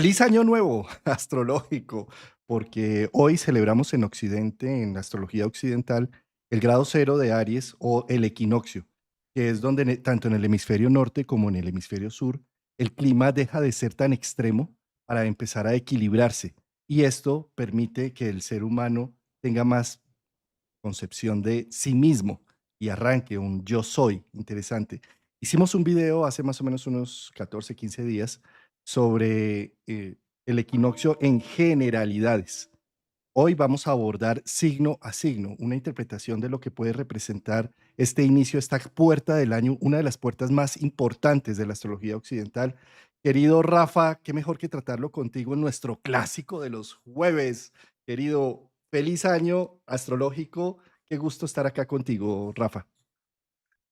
Feliz año nuevo astrológico, porque hoy celebramos en Occidente, en la astrología occidental, el grado cero de Aries o el equinoccio, que es donde tanto en el hemisferio norte como en el hemisferio sur, el clima deja de ser tan extremo para empezar a equilibrarse. Y esto permite que el ser humano tenga más concepción de sí mismo y arranque un yo soy interesante. Hicimos un video hace más o menos unos 14, 15 días sobre el equinoccio en generalidades. Hoy vamos a abordar signo a signo, una interpretación de lo que puede representar este inicio, esta puerta del año, una de las puertas más importantes de la astrología occidental. Querido Rafa, qué mejor que tratarlo contigo en nuestro clásico de los jueves. Querido, feliz año astrológico. Qué gusto estar acá contigo, Rafa.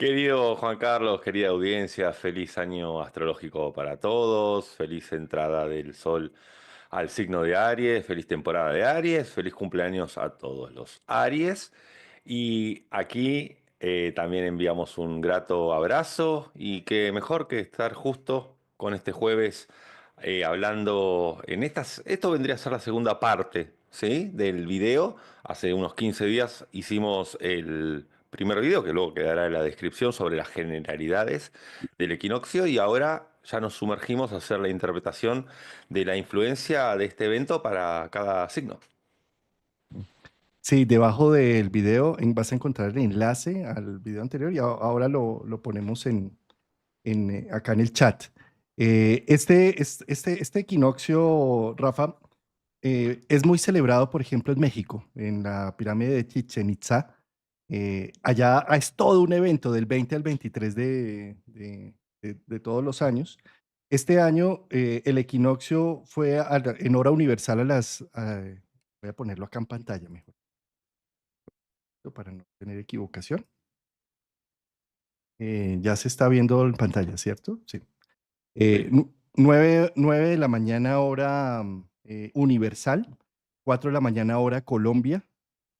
Querido Juan Carlos, querida audiencia, feliz año astrológico para todos, feliz entrada del sol al signo de Aries, feliz temporada de Aries, feliz cumpleaños a todos los Aries. Y aquí también enviamos un grato abrazo y qué mejor que estar justo con este jueves hablando en esto vendría a ser la segunda parte, ¿sí? Del video. Hace unos 15 días hicimos el primer video, que luego quedará en la descripción, sobre las generalidades del equinoccio y ahora ya nos sumergimos a hacer la interpretación de la influencia de este evento para cada signo. Sí, debajo del video vas a encontrar el enlace al video anterior y ahora lo ponemos acá en el chat. Este equinoccio, Rafa, es muy celebrado, por ejemplo, en México, en la pirámide de Chichen Itza. Allá es todo un evento del 20 al 23 de todos los años. Este año el equinoccio fue en hora universal voy a ponerlo acá en pantalla mejor, para no tener equivocación. Ya se está viendo en pantalla, ¿cierto? Sí. Sí. 9 de la mañana hora universal, 4 de la mañana hora Colombia,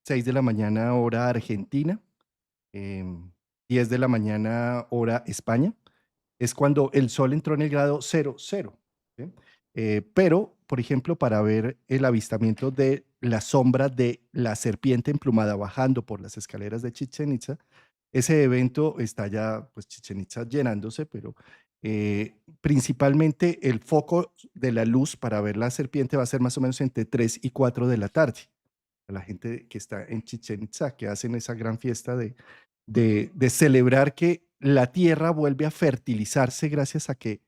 6 de la mañana hora Argentina, em, 10 de la mañana hora España. Es cuando el sol entró en el grado 00. ¿Sí? Pero, por ejemplo, para ver el avistamiento de la sombra de la serpiente emplumada bajando por las escaleras de Chichen Itza, ese evento está ya, pues Chichen Itza llenándose, pero principalmente el foco de la luz para ver la serpiente va a ser más o menos entre 3 y 4 de la tarde. A la gente que está en Chichen Itza, que hacen esa gran fiesta de celebrar que la tierra vuelve a fertilizarse gracias a que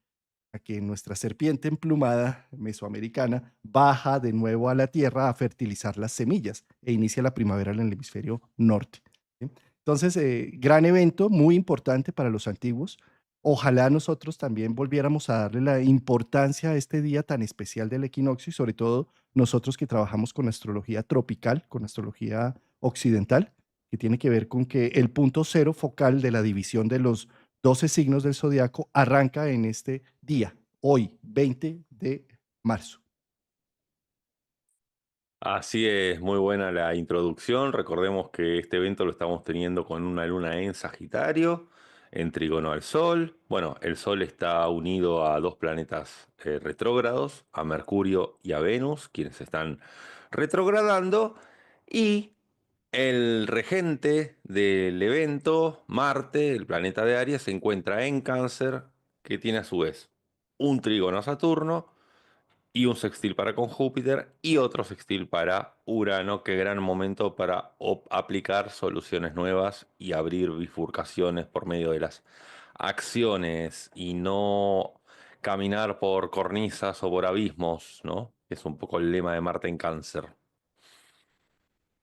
nuestra serpiente emplumada mesoamericana baja de nuevo a la tierra a fertilizar las semillas e inicia la primavera en el hemisferio norte. ¿Sí? Entonces, gran evento, muy importante para los antiguos. Ojalá nosotros también volviéramos a darle la importancia a este día tan especial del equinoccio y sobre todo nosotros que trabajamos con astrología tropical, con astrología occidental, que tiene que ver con que el punto cero focal de la división de los 12 signos del zodiaco arranca en este día, hoy, 20 de marzo. Así es, muy buena la introducción. Recordemos que este evento lo estamos teniendo con una luna en Sagitario, en trígono al Sol. Bueno, el Sol está unido a dos planetas retrógrados, a Mercurio y a Venus, quienes están retrogradando. Y el regente del evento, Marte, el planeta de Aries, se encuentra en Cáncer, que tiene a su vez un trígono a Saturno y un sextil para con Júpiter y otro sextil para Urano. Qué gran momento para aplicar soluciones nuevas y abrir bifurcaciones por medio de las acciones y no caminar por cornisas o por abismos, ¿no? Es un poco el lema de Marte en Cáncer.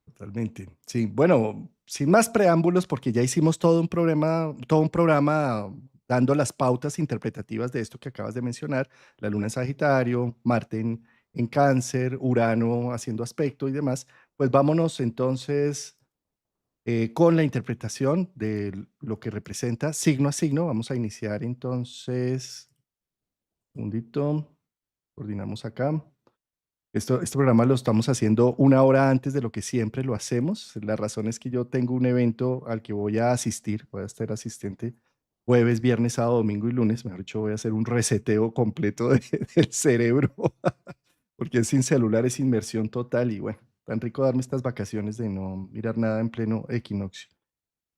Totalmente. Sí, bueno, sin más preámbulos, porque ya hicimos todo un programa dando las pautas interpretativas de esto que acabas de mencionar, la luna en Sagitario, Marte en Cáncer, Urano haciendo aspecto y demás, pues vámonos entonces con la interpretación de lo que representa signo a signo. Vamos a iniciar entonces, un segundito, coordinamos acá. Este programa lo estamos haciendo una hora antes de lo que siempre lo hacemos. La razón es que yo tengo un evento al que voy a asistir, voy a estar asistente jueves, viernes, sábado, domingo y lunes. Mejor dicho, voy a hacer un reseteo completo del cerebro, porque es sin celular, es inmersión total y bueno, tan rico darme estas vacaciones de no mirar nada en pleno equinoccio,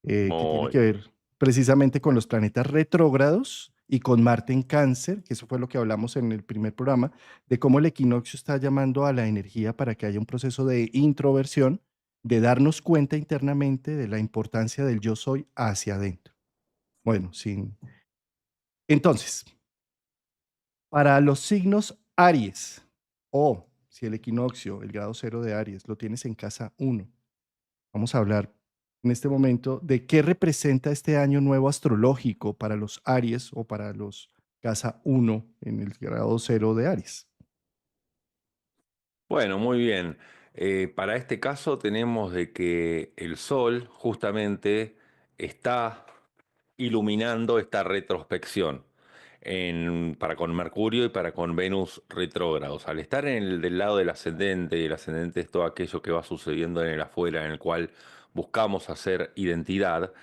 que tiene Muy que ver precisamente con los planetas retrógrados y con Marte en Cáncer, que eso fue lo que hablamos en el primer programa, de cómo el equinoccio está llamando a la energía para que haya un proceso de introversión, de darnos cuenta internamente de la importancia del yo soy hacia adentro. Bueno, sin... Entonces, para los signos Aries, o si el equinoccio, el grado cero de Aries, lo tienes en casa uno, vamos a hablar en este momento de qué representa este año nuevo astrológico para los Aries o para los casa uno en el grado cero de Aries. bueno, muy bien. Para este caso tenemos de que el Sol justamente está iluminando esta retrospección para con Mercurio y para con Venus retrógrados. Al estar en el del lado del ascendente, y el ascendente es todo aquello que va sucediendo en el afuera, en el cual buscamos hacer identidad,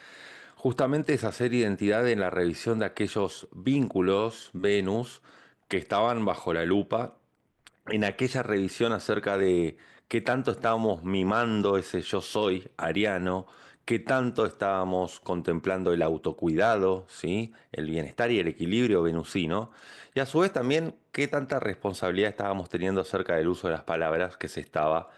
justamente es hacer identidad en la revisión de aquellos vínculos, Venus, que estaban bajo la lupa en aquella revisión acerca de qué tanto estábamos mimando ese yo soy ariano, qué tanto estábamos contemplando el autocuidado, ¿sí? El bienestar y el equilibrio venusino, y a su vez también qué tanta responsabilidad estábamos teniendo acerca del uso de las palabras que se estaba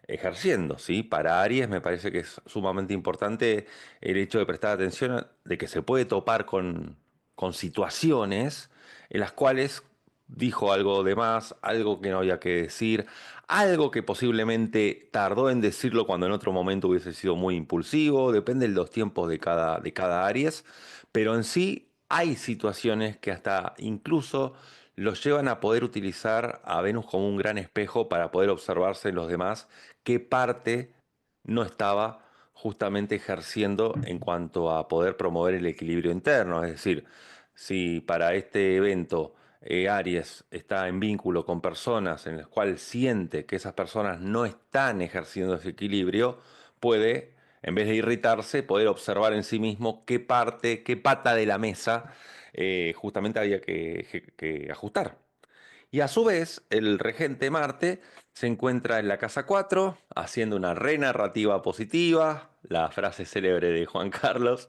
ejerciendo, ¿sí? Para Aries me parece que es sumamente importante el hecho de prestar atención de que se puede topar con situaciones en las cuales dijo algo de más, algo que no había que decir, algo que posiblemente tardó en decirlo cuando en otro momento hubiese sido muy impulsivo, depende de los tiempos de cada Aries, pero en sí hay situaciones que hasta incluso los llevan a poder utilizar a Venus como un gran espejo para poder observarse en los demás qué parte no estaba justamente ejerciendo en cuanto a poder promover el equilibrio interno. Es decir, si para este evento Aries está en vínculo con personas en las cuales siente que esas personas no están ejerciendo ese equilibrio, puede, en vez de irritarse, poder observar en sí mismo qué parte, qué pata de la mesa justamente había que ajustar. Y a su vez, el regente Marte se encuentra en la casa 4 haciendo una renarrativa positiva, la frase célebre de Juan Carlos,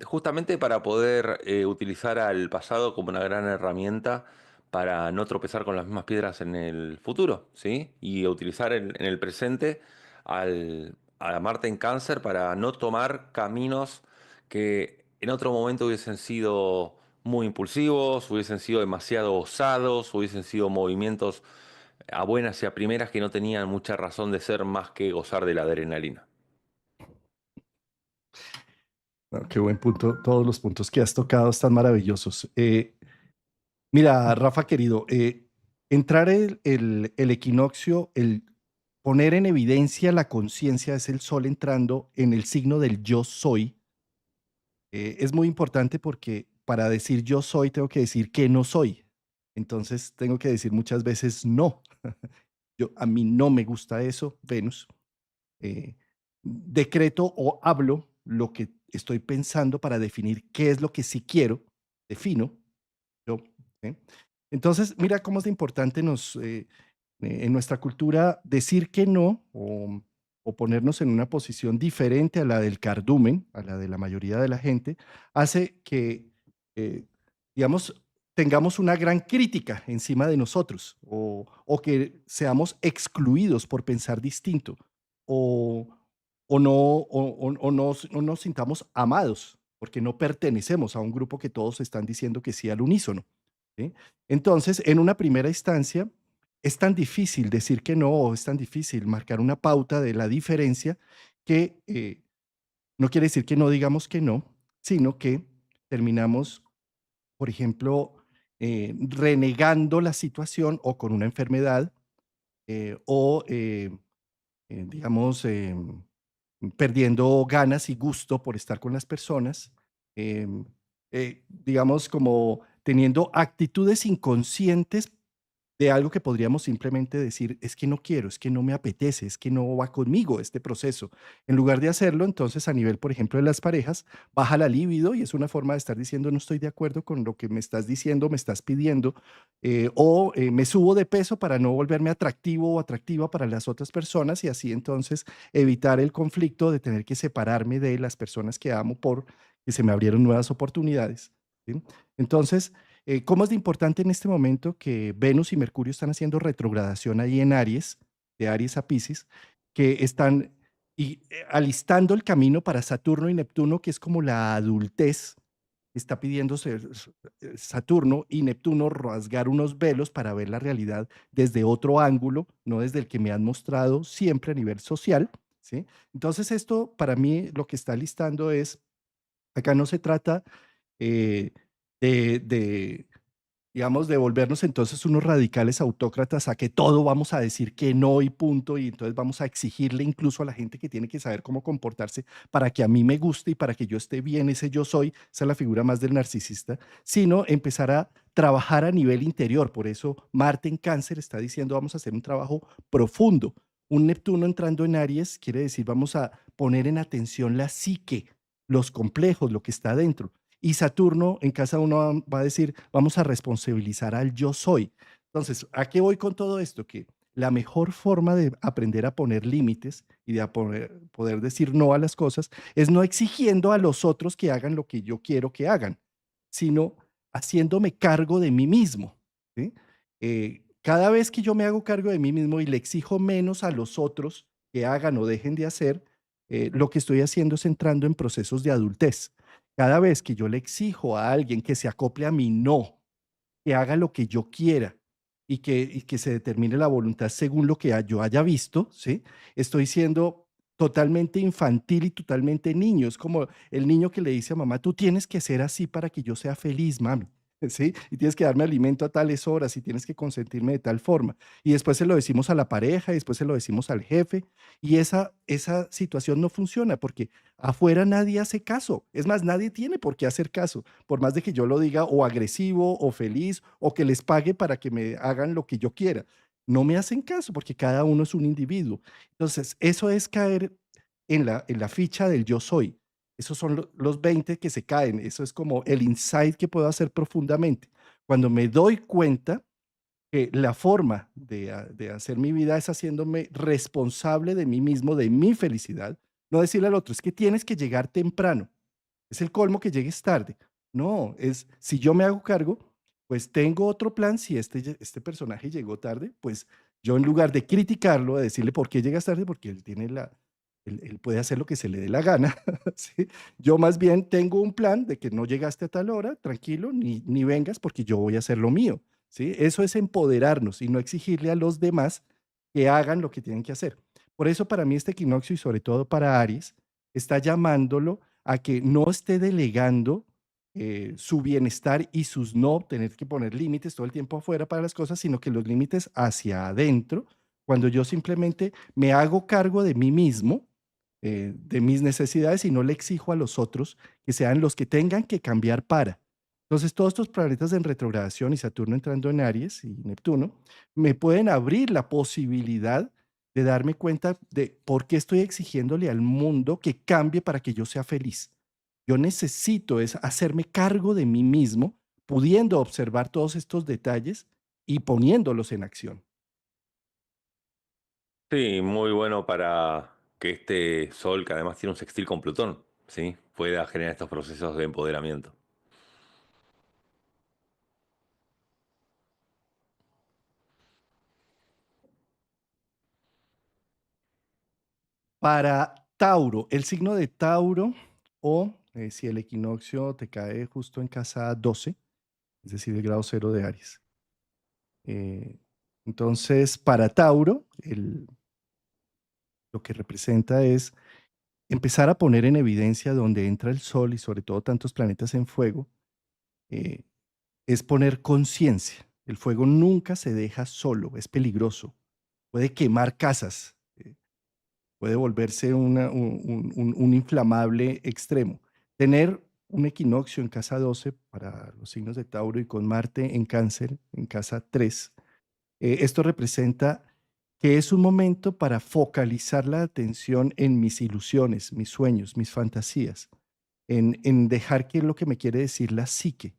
justamente para poder utilizar al pasado como una gran herramienta para no tropezar con las mismas piedras en el futuro, ¿sí? Y utilizar en el presente a Marte en Cáncer para no tomar caminos que en otro momento hubiesen sido muy impulsivos, hubiesen sido demasiado osados, hubiesen sido movimientos a buenas y a primeras que no tenían mucha razón de ser más que gozar de la adrenalina. Ah, qué buen punto, todos los puntos que has tocado están maravillosos. Mira, Rafa querido, entrar el equinoccio, el poner en evidencia la conciencia es el sol entrando en el signo del yo soy. Es muy importante porque para decir yo soy tengo que decir que no soy. Entonces tengo que decir muchas veces no. A mí no me gusta eso, Venus. Eh, decreto o hablo lo que estoy pensando para definir qué es lo que sí quiero, defino yo. ¿Sí? Entonces, mira cómo es de importante en nuestra cultura decir que no o ponernos en una posición diferente a la del cardumen, a la de la mayoría de la gente, hace que, eh, digamos, tengamos una gran crítica encima de nosotros o que seamos excluidos por pensar distinto o, o no nos sintamos amados porque no pertenecemos a un grupo que todos están diciendo que sí al unísono. ¿Sí? Entonces, en una primera instancia, es tan difícil decir que no, o es tan difícil marcar una pauta de la diferencia que no quiere decir que no digamos que no, sino que terminamos, por ejemplo, renegando la situación o con una enfermedad digamos, perdiendo ganas y gusto por estar con las personas, digamos, como teniendo actitudes inconscientes de algo que podríamos simplemente decir, es que no quiero, es que no me apetece, es que no va conmigo este proceso. En lugar de hacerlo, entonces a nivel, por ejemplo, de las parejas, baja la libido y es una forma de estar diciendo, no estoy de acuerdo con lo que me estás diciendo, me estás pidiendo, me subo de peso para no volverme atractivo o atractiva para las otras personas y así entonces evitar el conflicto de tener que separarme de las personas que amo por que se me abrieron nuevas oportunidades. ¿Sí? Entonces, ¿cómo es de importante en este momento que Venus y Mercurio están haciendo retrogradación ahí en Aries, de Aries a Piscis, que están alistando el camino para Saturno y Neptuno, que es como la adultez, está pidiéndose Saturno y Neptuno rasgar unos velos para ver la realidad desde otro ángulo, no desde el que me han mostrado siempre a nivel social, ¿sí? Entonces esto para mí lo que está listando es, acá no se trata eh, de, digamos, de volvernos entonces unos radicales autócratas a que todo vamos a decir que no y punto, y entonces vamos a exigirle incluso a la gente que tiene que saber cómo comportarse para que a mí me guste y para que yo esté bien, ese yo soy, esa es la figura más del narcisista, sino empezar a trabajar a nivel interior. Por eso Marte en Cáncer está diciendo vamos a hacer un trabajo profundo. Un Neptuno entrando en Aries quiere decir vamos a poner en atención la psique, los complejos, lo que está dentro. Y Saturno en casa uno va a decir, vamos a responsabilizar al yo soy. Entonces, ¿a qué voy con todo esto? Que la mejor forma de aprender a poner límites y de poder decir no a las cosas es no exigiendo a los otros que hagan lo que yo quiero que hagan, sino haciéndome cargo de mí mismo. ¿Sí? Cada vez que yo me hago cargo de mí mismo y le exijo menos a los otros que hagan o dejen de hacer, lo que estoy haciendo es entrando en procesos de adultez. Cada vez que yo le exijo a alguien que se acople a mi no, que haga lo que yo quiera y que se determine la voluntad según lo que yo haya visto, ¿sí? Estoy siendo totalmente infantil y totalmente niño. Es como el niño que le dice a mamá, tú tienes que ser así para que yo sea feliz, mami. ¿Sí? Y tienes que darme alimento a tales horas y tienes que consentirme de tal forma. Y después se lo decimos a la pareja y después se lo decimos al jefe. Y esa situación no funciona porque afuera nadie hace caso. Es más, nadie tiene por qué hacer caso por más de que yo lo diga o agresivo o feliz o que les pague para que me hagan lo que yo quiera. No me hacen caso porque cada uno es un individuo. Entonces, eso es caer en la ficha del yo soy. Esos son los 20 que se caen. Eso es como el insight que puedo hacer profundamente. Cuando me doy cuenta que la forma de hacer mi vida es haciéndome responsable de mí mismo, de mi felicidad, no decirle al otro, es que tienes que llegar temprano. Es el colmo que llegues tarde. No, es si yo me hago cargo, pues tengo otro plan. Si este personaje llegó tarde, pues yo en lugar de criticarlo, de decirle por qué llegas tarde, porque él tiene él puede hacer lo que se le dé la gana. ¿Sí? Yo más bien tengo un plan de que no llegaste a tal hora, tranquilo, ni vengas porque yo voy a hacer lo mío. ¿Sí? Eso es empoderarnos y no exigirle a los demás que hagan lo que tienen que hacer. Por eso para mí este equinoccio y sobre todo para Aries está llamándolo a que no esté delegando su bienestar y sus no, tener que poner límites todo el tiempo afuera para las cosas, sino que los límites hacia adentro, cuando yo simplemente me hago cargo de mí mismo, de mis necesidades y no le exijo a los otros que sean los que tengan que cambiar para. Entonces, todos estos planetas en retrogradación y Saturno entrando en Aries y Neptuno me pueden abrir la posibilidad de darme cuenta de por qué estoy exigiéndole al mundo que cambie para que yo sea feliz. Yo necesito es hacerme cargo de mí mismo, pudiendo observar todos estos detalles y poniéndolos en acción. Sí, muy bueno para que este Sol, que además tiene un sextil con Plutón, ¿sí? Pueda generar estos procesos de empoderamiento. Para Tauro, el signo de Tauro o si el equinoccio te cae justo en casa 12, es decir, el grado cero de Aries. Eh, entonces, para Tauro, lo que representa es empezar a poner en evidencia donde entra el Sol y sobre todo tantos planetas en fuego, eh, es poner conciencia. El fuego nunca se deja solo, es peligroso, puede quemar casas, puede volverse un inflamable extremo. Tener un equinoccio en casa 12 para los signos de Tauro y con Marte en Cáncer en casa 3 Esto representa que es un momento para focalizar la atención en mis ilusiones, mis sueños, mis fantasías, en dejar qué es lo que me quiere decir la psique,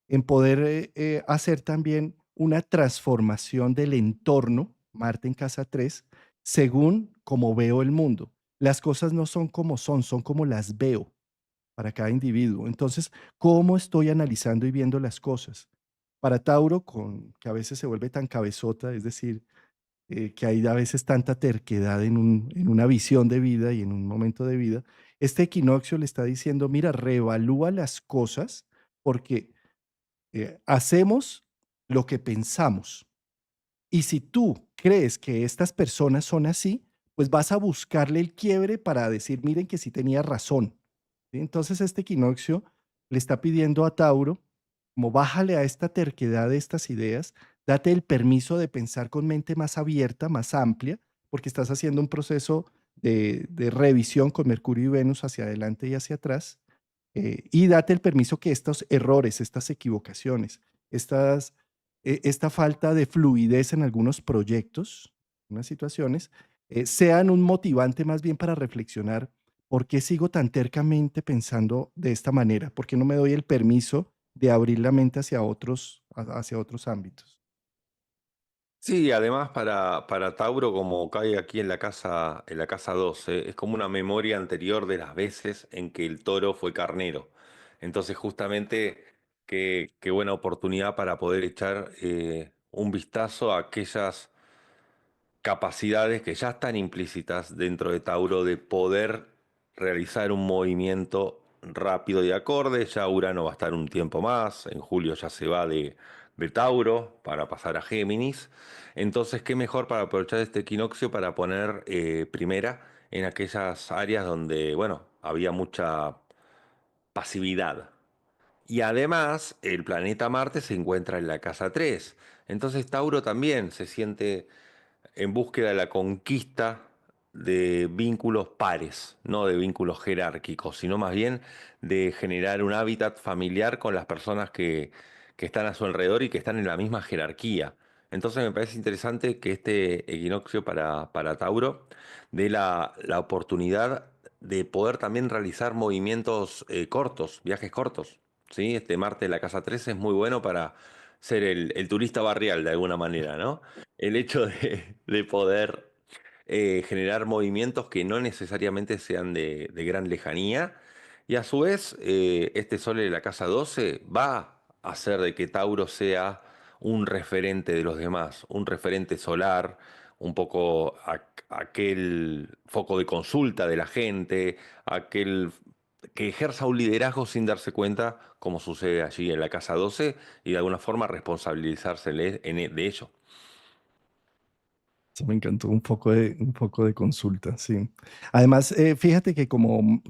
en poder hacer también una transformación del entorno, Marte en casa 3 según como veo el mundo. Las cosas no son como son, son como las veo para cada individuo. Entonces, ¿cómo estoy analizando y viendo las cosas? Para Tauro, que a veces se vuelve tan cabezota, es decir, que hay a veces tanta terquedad en una visión de vida y en un momento de vida, este equinoccio le está diciendo, mira, reevalúa las cosas porque hacemos lo que pensamos. Y si tú crees que estas personas son así, pues vas a buscarle el quiebre para decir, miren que sí tenía razón. ¿Sí? Entonces este equinoccio le está pidiendo a Tauro, como bájale a esta terquedad de estas ideas, date el permiso de pensar con mente más abierta, más amplia, porque estás haciendo un proceso de revisión con Mercurio y Venus hacia adelante y hacia atrás, y date el permiso que estos errores, estas equivocaciones, estas esta falta de fluidez en algunos proyectos, en unas situaciones, sean un motivante más bien para reflexionar por qué sigo tan tercamente pensando de esta manera, por qué no me doy el permiso de abrir la mente hacia otros ámbitos. Sí, además para Tauro, como cae aquí en la casa 12, es como una memoria anterior de las veces en que el toro fue carnero. Entonces, justamente, qué buena oportunidad para poder echar un vistazo a aquellas capacidades que ya están implícitas dentro de Tauro de poder realizar un movimiento rápido y acorde. Ya Urano va a estar un tiempo más, en julio ya se va de Tauro para pasar a Géminis. Entonces, qué mejor para aprovechar este equinoccio para poner primera en aquellas áreas donde, bueno, había mucha pasividad. Y además, el planeta Marte se encuentra en la casa 3. Entonces, Tauro también se siente en búsqueda de la conquista de vínculos pares, no de vínculos jerárquicos, sino más bien de generar un hábitat familiar con las personas que están a su alrededor y que están en la misma jerarquía. Entonces me parece interesante que este equinoccio para Tauro dé la oportunidad de poder también realizar movimientos cortos, viajes cortos. ¿Sí? Este Marte de la Casa 13 es muy bueno para ser el turista barrial de alguna manera, ¿no? El hecho de poder generar movimientos que no necesariamente sean de gran lejanía. Y a su vez, este Sol de la casa 12 va a hacer de que Tauro sea un referente de los demás, un referente solar, un poco aquel foco de consulta de la gente, aquel que ejerza un liderazgo sin darse cuenta, como sucede allí en la casa 12, y de alguna forma responsabilizarse de ello. Eso me encantó, un poco de consulta, sí. Además, fíjate que como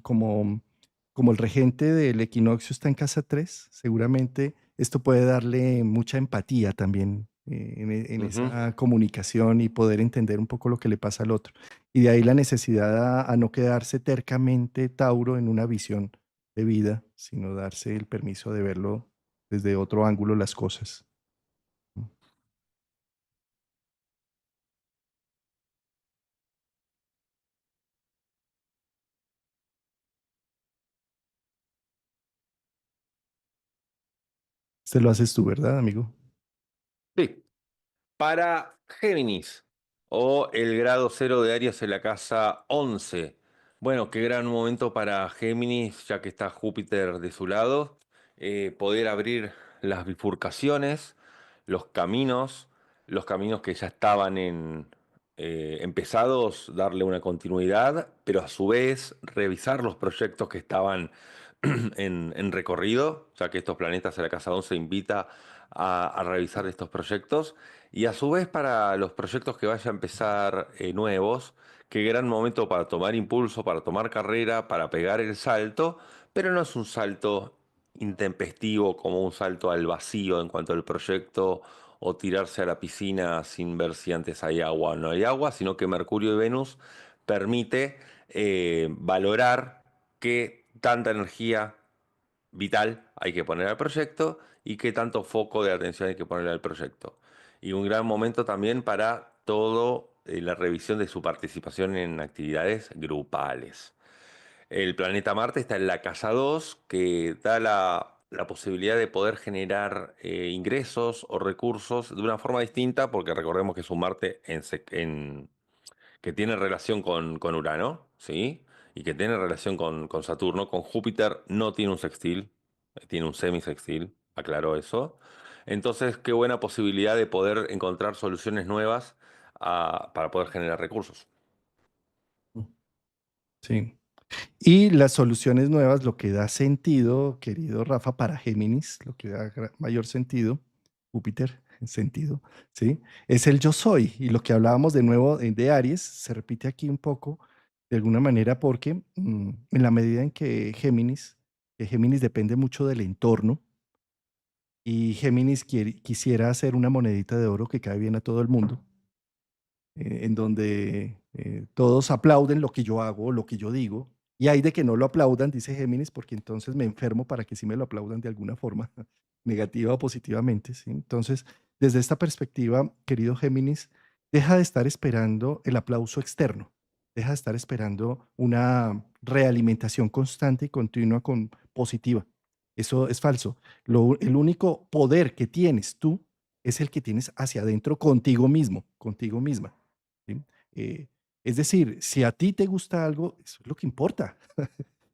el regente del equinoccio está en casa 3, seguramente esto puede darle mucha empatía también en Ujú. esa comunicación y poder entender un poco lo que le pasa al otro. Y de ahí la necesidad a no quedarse tercamente Tauro en una visión de vida, sino darse el permiso de verlo desde otro ángulo las cosas. Este lo haces tú, ¿verdad, amigo? Sí. Para Géminis o el grado cero de Aries en la casa 11. Bueno, qué gran momento para Géminis, ya que está Júpiter de su lado, poder abrir las bifurcaciones, los caminos, los caminos que ya estaban empezados, darle una continuidad, pero a su vez revisar los proyectos que estaban en recorrido, ya que estos planetas en la casa 11 invita a revisar estos proyectos y a su vez para los proyectos que vaya a empezar nuevos, qué gran momento para tomar impulso, para tomar carrera, para pegar el salto, pero no es un salto intempestivo como un salto al vacío en cuanto al proyecto o tirarse a la piscina sin ver si antes hay agua o no hay agua, sino que Mercurio y Venus permite valorar qué tanta energía vital hay que poner al proyecto y qué tanto foco de atención hay que poner al proyecto. y un gran momento también para todo la revisión de su participación en actividades grupales. El planeta Marte está en la casa 2, que da la posibilidad de poder generar ingresos o recursos de una forma distinta, porque recordemos que es un Marte que tiene relación con Urano, ¿sí? Y que tiene relación con Saturno. Con Júpiter no tiene un sextil, tiene un semisextil, aclaró eso. Entonces, qué buena posibilidad de poder encontrar soluciones nuevas para poder generar recursos. Sí. Y las soluciones nuevas, lo que da sentido, querido Rafa, para Géminis, lo que da mayor sentido, Júpiter, sentido, ¿sí? Es el yo soy. Y lo que hablábamos de nuevo de Aries, se repite aquí un poco, de alguna manera, porque en la medida en que Géminis depende mucho del entorno, y Géminis quisiera hacer una monedita de oro que cae bien a todo el mundo, en donde todos aplauden lo que yo hago, lo que yo digo, y hay de que no lo aplaudan, dice Géminis, porque entonces me enfermo para que sí me lo aplaudan de alguna forma, negativa o positivamente, ¿sí? Entonces, desde esta perspectiva, querido Géminis, deja de estar esperando el aplauso externo, deja de estar esperando una realimentación constante y continua positiva. Eso es falso. El único poder que tienes tú es el que tienes hacia adentro contigo mismo, contigo misma. ¿Sí? Eh, es decir, si a ti te gusta algo, eso es lo que importa.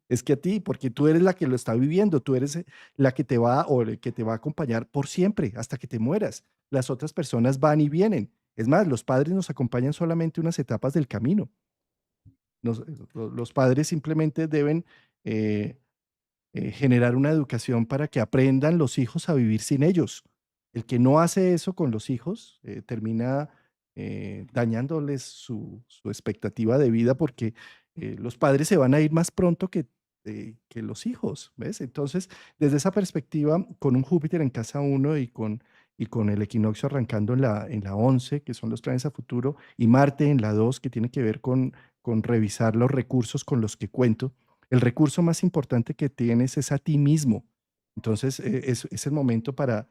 Es que a ti, porque tú eres la que lo está viviendo, tú eres la que te va o el que te va a acompañar por siempre, hasta que te mueras. Las otras personas van y vienen. Es más, los padres nos acompañan solamente unas etapas del camino. Los padres simplemente deben eh, generar una educación para que aprendan los hijos a vivir sin ellos. El que no hace eso con los hijos termina dañándoles su expectativa de vida porque los padres se van a ir más pronto que los hijos, ¿ves? Entonces, desde esa perspectiva, con un Júpiter en casa uno y con el equinoccio arrancando en la 11, que son los planes a futuro, y Marte en la 2, que tiene que ver con revisar los recursos con los que cuento, el recurso más importante que tienes es a ti mismo. Entonces, es el momento para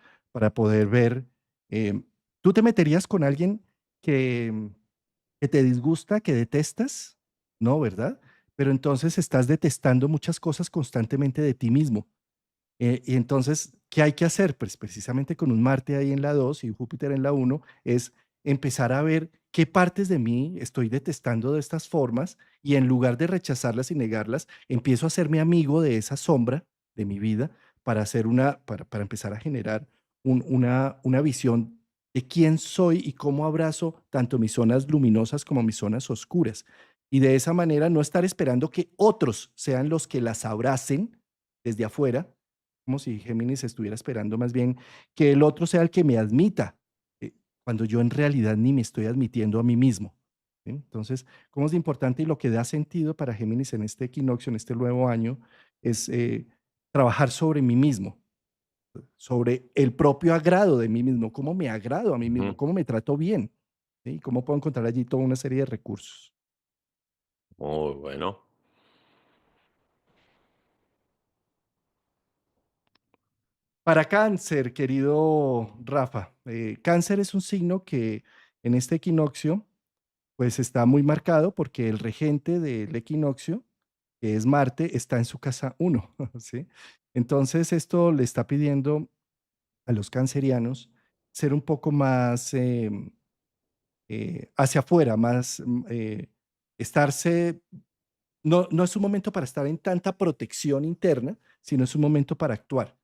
poder ver, eh, ¿tú te meterías con alguien que, que te disgusta, que detestas? No, ¿verdad? Pero entonces estás detestando muchas cosas constantemente de ti mismo. Y entonces, ¿qué hay que hacer? Pues precisamente con un Marte ahí en la 2 y un Júpiter en la uno es empezar a ver qué partes de mí estoy detestando de estas formas y en lugar de rechazarlas y negarlas, empiezo a hacerme amigo de esa sombra de mi vida para empezar a generar una visión de quién soy y cómo abrazo tanto mis zonas luminosas como mis zonas oscuras. Y de esa manera no estar esperando que otros sean los que las abracen desde afuera, como si Géminis estuviera esperando más bien que el otro sea el que me admita, cuando yo en realidad ni me estoy admitiendo a mí mismo. ¿Sí? Entonces, ¿cómo es importante y lo que da sentido para Géminis en este equinoccio, en este nuevo año, es trabajar sobre mí mismo, sobre el propio agrado de mí mismo, cómo me agrado a mí mismo, Ujú. cómo me trato bien, ¿sí? Y cómo puedo encontrar allí toda una serie de recursos. Muy bueno. Para Cáncer, querido Rafa, Cáncer es un signo que en este equinoccio pues está muy marcado porque el regente del equinoccio, que es Marte, está en su casa uno, ¿sí? Entonces esto le está pidiendo a los cancerianos ser un poco más hacia afuera, más estarse, no es un momento para estar en tanta protección interna, sino es un momento para actuar.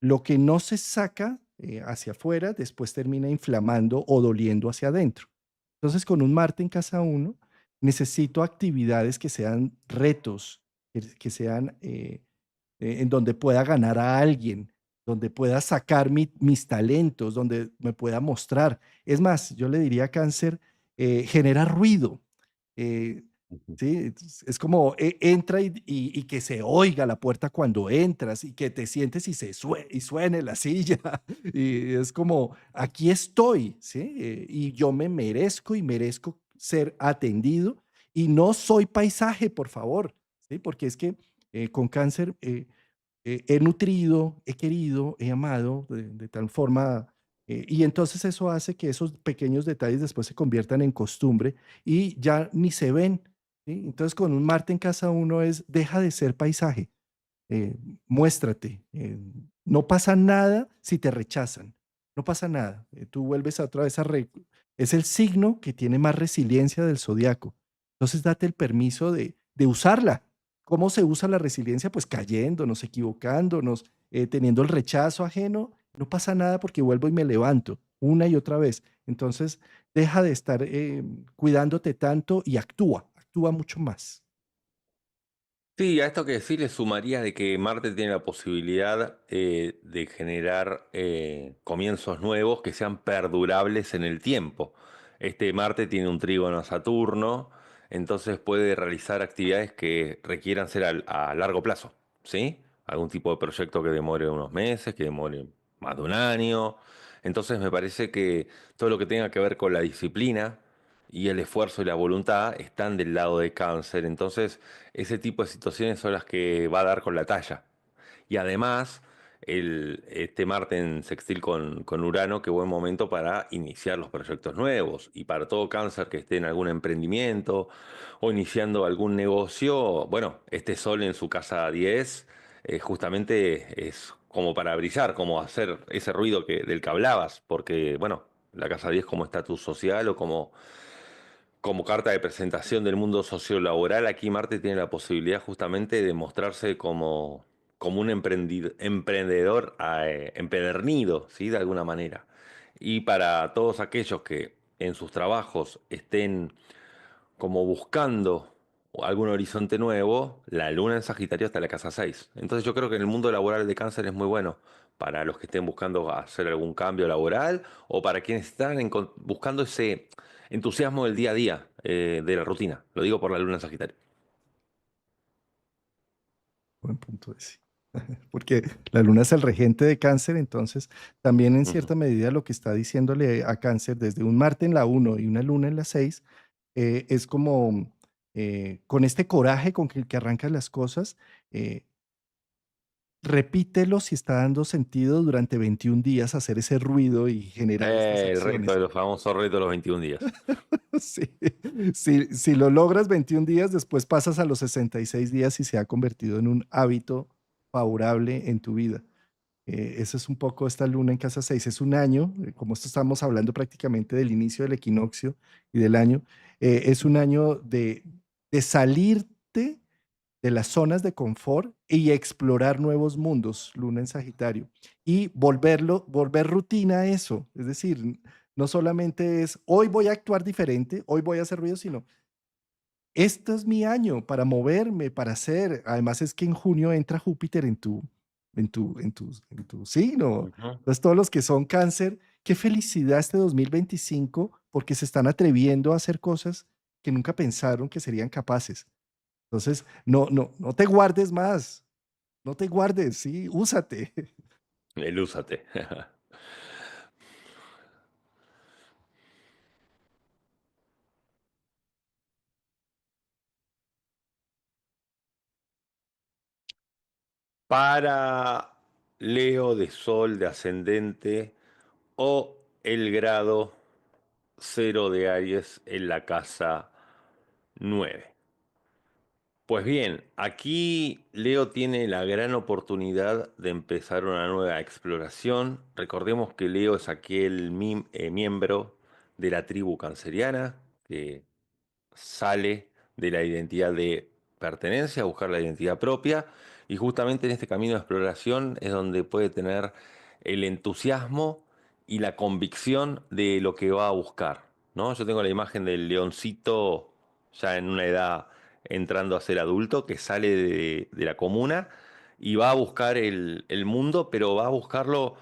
Lo que no se saca hacia afuera, después termina inflamando o doliendo hacia adentro. Entonces, con un Marte en casa uno, necesito actividades que sean retos, que sean en donde pueda ganar a alguien, donde pueda sacar mis talentos, donde me pueda mostrar. Es más, yo le diría a Cáncer, genera ruido. eh, Ujú. ¿Sí? Es como entra y que se oiga la puerta cuando entras y que te sientes y suene la silla. Y es como, aquí estoy, ¿sí? Y yo me merezco y merezco ser atendido y no soy paisaje, por favor, ¿sí? Porque es que con cáncer he nutrido, he querido, he amado de tal forma Y entonces eso hace que esos pequeños detalles después se conviertan en costumbre y ya ni se ven, ¿sí? Entonces con un Marte en casa uno es, deja de ser paisaje, eh, muéstrate. No pasa nada si te rechazan, no pasa nada. Tú vuelves a otra vez a... Es el signo que tiene más resiliencia del zodiaco. Entonces date el permiso de usarla. ¿Cómo se usa la resiliencia? Pues cayéndonos, equivocándonos, teniendo el rechazo ajeno. No pasa nada porque vuelvo y me levanto una y otra vez. Entonces deja de estar cuidándote tanto y actúa, actúa mucho más. Sí, a esto que sí le sumaría de que Marte tiene la posibilidad de generar comienzos nuevos que sean perdurables en el tiempo. Este Marte tiene un trígono a Saturno, entonces puede realizar actividades que requieran ser a largo plazo, ¿sí? Algún tipo de proyecto que demore unos meses, que demore más de un año. Entonces me parece que todo lo que tenga que ver con la disciplina y el esfuerzo y la voluntad están del lado de Cáncer. Entonces ese tipo de situaciones son las que va a dar con la talla. Y además, este Marte en sextil con Urano, qué buen momento para iniciar los proyectos nuevos. Y para todo Cáncer que esté en algún emprendimiento o iniciando algún negocio, bueno, este Sol en su casa 10 justamente es como para brillar, como hacer ese ruido del que hablabas, porque, bueno, la casa 10 como estatus social o como carta de presentación del mundo sociolaboral, aquí Marte tiene la posibilidad justamente de mostrarse como un emprendedor empedernido, ¿sí? De alguna manera. Y para todos aquellos que en sus trabajos estén como buscando algún horizonte nuevo, la luna en Sagitario está en la casa 6. Entonces yo creo que en el mundo laboral de Cáncer es muy bueno para los que estén buscando hacer algún cambio laboral o para quienes están buscando ese entusiasmo del día a día, de la rutina. Lo digo por la luna en Sagitario. Buen punto ese. Porque la luna es el regente de Cáncer, entonces también en Ujú. cierta medida lo que está diciéndole a Cáncer desde un Marte en la uno y una luna en la 6 es como con este coraje con que arrancas las cosas, eh, repítelo si está dando sentido durante 21 días hacer ese ruido y generar estas El reto de acciones. los famosos retos de los 21 días. Sí, si lo logras 21 días, después pasas a los 66 días y se ha convertido en un hábito favorable en tu vida. Eso es un poco esta luna en casa 6. Es un año, como esto estamos hablando prácticamente del inicio del equinoccio y del año, es un año de salirte de las zonas de confort y explorar nuevos mundos, luna en Sagitario, y volver rutina a eso. Es decir, no solamente es hoy voy a actuar diferente, hoy voy a hacer ruido, sino este es mi año para moverme, para hacer. Además es que en junio entra Júpiter en tu signo. Ujú. Entonces todos los que son cáncer, qué felicidad este 2025 porque se están atreviendo a hacer cosas que nunca pensaron que serían capaces. Entonces, no te guardes más, no te guardes, sí, úsate. Elúzate. Para Leo de Sol, de ascendente o el grado cero de Aries en la casa 9. Pues bien, aquí Leo tiene la gran oportunidad de empezar una nueva exploración. Recordemos que Leo es aquel miembro de la tribu canceriana que sale de la identidad de pertenencia a buscar la identidad propia y justamente en este camino de exploración es donde puede tener el entusiasmo y la convicción de lo que va a buscar, ¿no? Yo tengo la imagen del leoncito ya en una edad entrando a ser adulto que sale de la comuna y va a buscar el mundo, pero va a buscarlo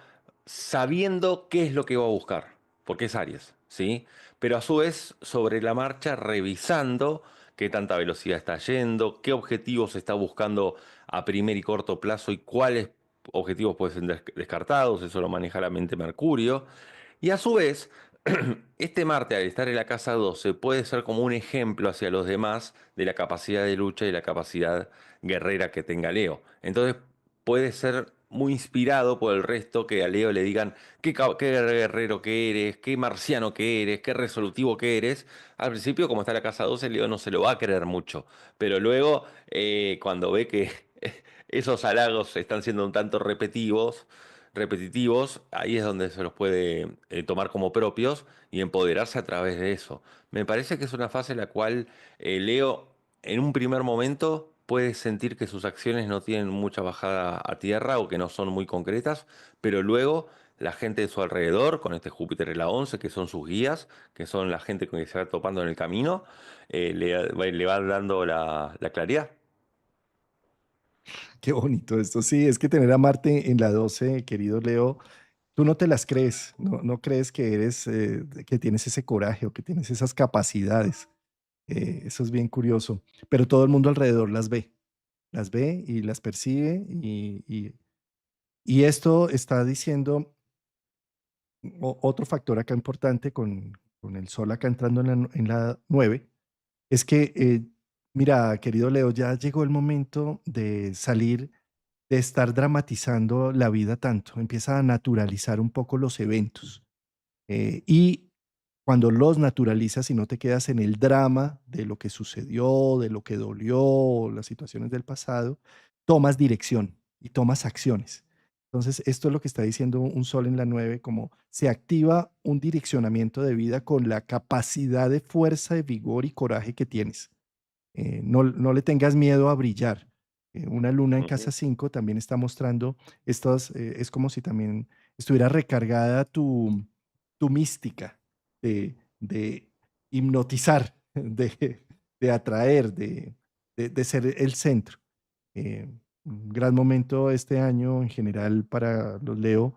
sabiendo qué es lo que va a buscar, porque es Aries, ¿sí? Pero a su vez sobre la marcha revisando qué tanta velocidad está yendo, qué objetivos está buscando a primer y corto plazo y cuáles objetivos pueden ser descartados, eso lo maneja la mente Mercurio. Y a su vez, este Marte al estar en la casa 12 puede ser como un ejemplo hacia los demás de la capacidad de lucha y la capacidad guerrera que tenga Leo. Entonces puede ser muy inspirado por el resto que a Leo le digan qué guerrero que eres, qué marciano que eres, qué resolutivo que eres. Al principio, como está la casa 12, Leo no se lo va a creer mucho, pero luego cuando ve que esos halagos están siendo un tanto repetitivos, ahí es donde se los puede tomar como propios y empoderarse a través de eso. Me parece que es una fase en la cual Leo, en un primer momento, puede sentir que sus acciones no tienen mucha bajada a tierra o que no son muy concretas, pero luego la gente de su alrededor, con este Júpiter en la 11, que son sus guías, que son la gente con que se va topando en el camino, le va dando la claridad. Qué bonito esto. Sí, es que tener a Marte en la 12, querido Leo, tú no te las crees, no crees que eres, que tienes ese coraje o que tienes esas capacidades. Eso es bien curioso, pero todo el mundo alrededor las ve y las percibe y esto está diciendo otro factor acá importante con el sol acá entrando en la 9, es que, mira, querido Leo, ya llegó el momento de salir de estar dramatizando la vida tanto, empieza a naturalizar un poco los eventos. Y cuando los naturalizas y no te quedas en el drama de lo que sucedió, de lo que dolió, las situaciones del pasado, tomas dirección y tomas acciones. Entonces, esto es lo que está diciendo un sol en la 9, como se activa un direccionamiento de vida con la capacidad de fuerza, de vigor y coraje que tienes. No le tengas miedo a brillar. Una luna en casa Ujú. 5 también está mostrando estas, es como si también estuviera recargada tu mística de hipnotizar, de atraer, de ser el centro. Un gran momento este año en general para los Leo,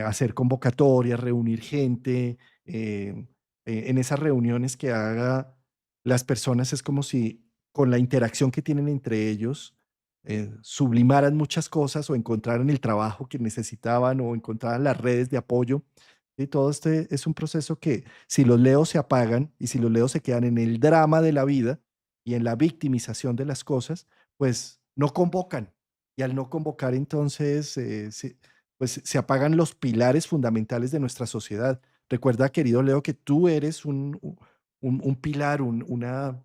hacer convocatorias, reunir gente, en esas reuniones que haga las personas es como si con la interacción que tienen entre ellos, sublimaran muchas cosas o encontraran el trabajo que necesitaban o encontraran las redes de apoyo. Y todo este es un proceso que si los leos se apagan y si los leos se quedan en el drama de la vida y en la victimización de las cosas, pues no convocan. Y al no convocar, entonces, pues se apagan los pilares fundamentales de nuestra sociedad. Recuerda, querido Leo, que tú eres un pilar, una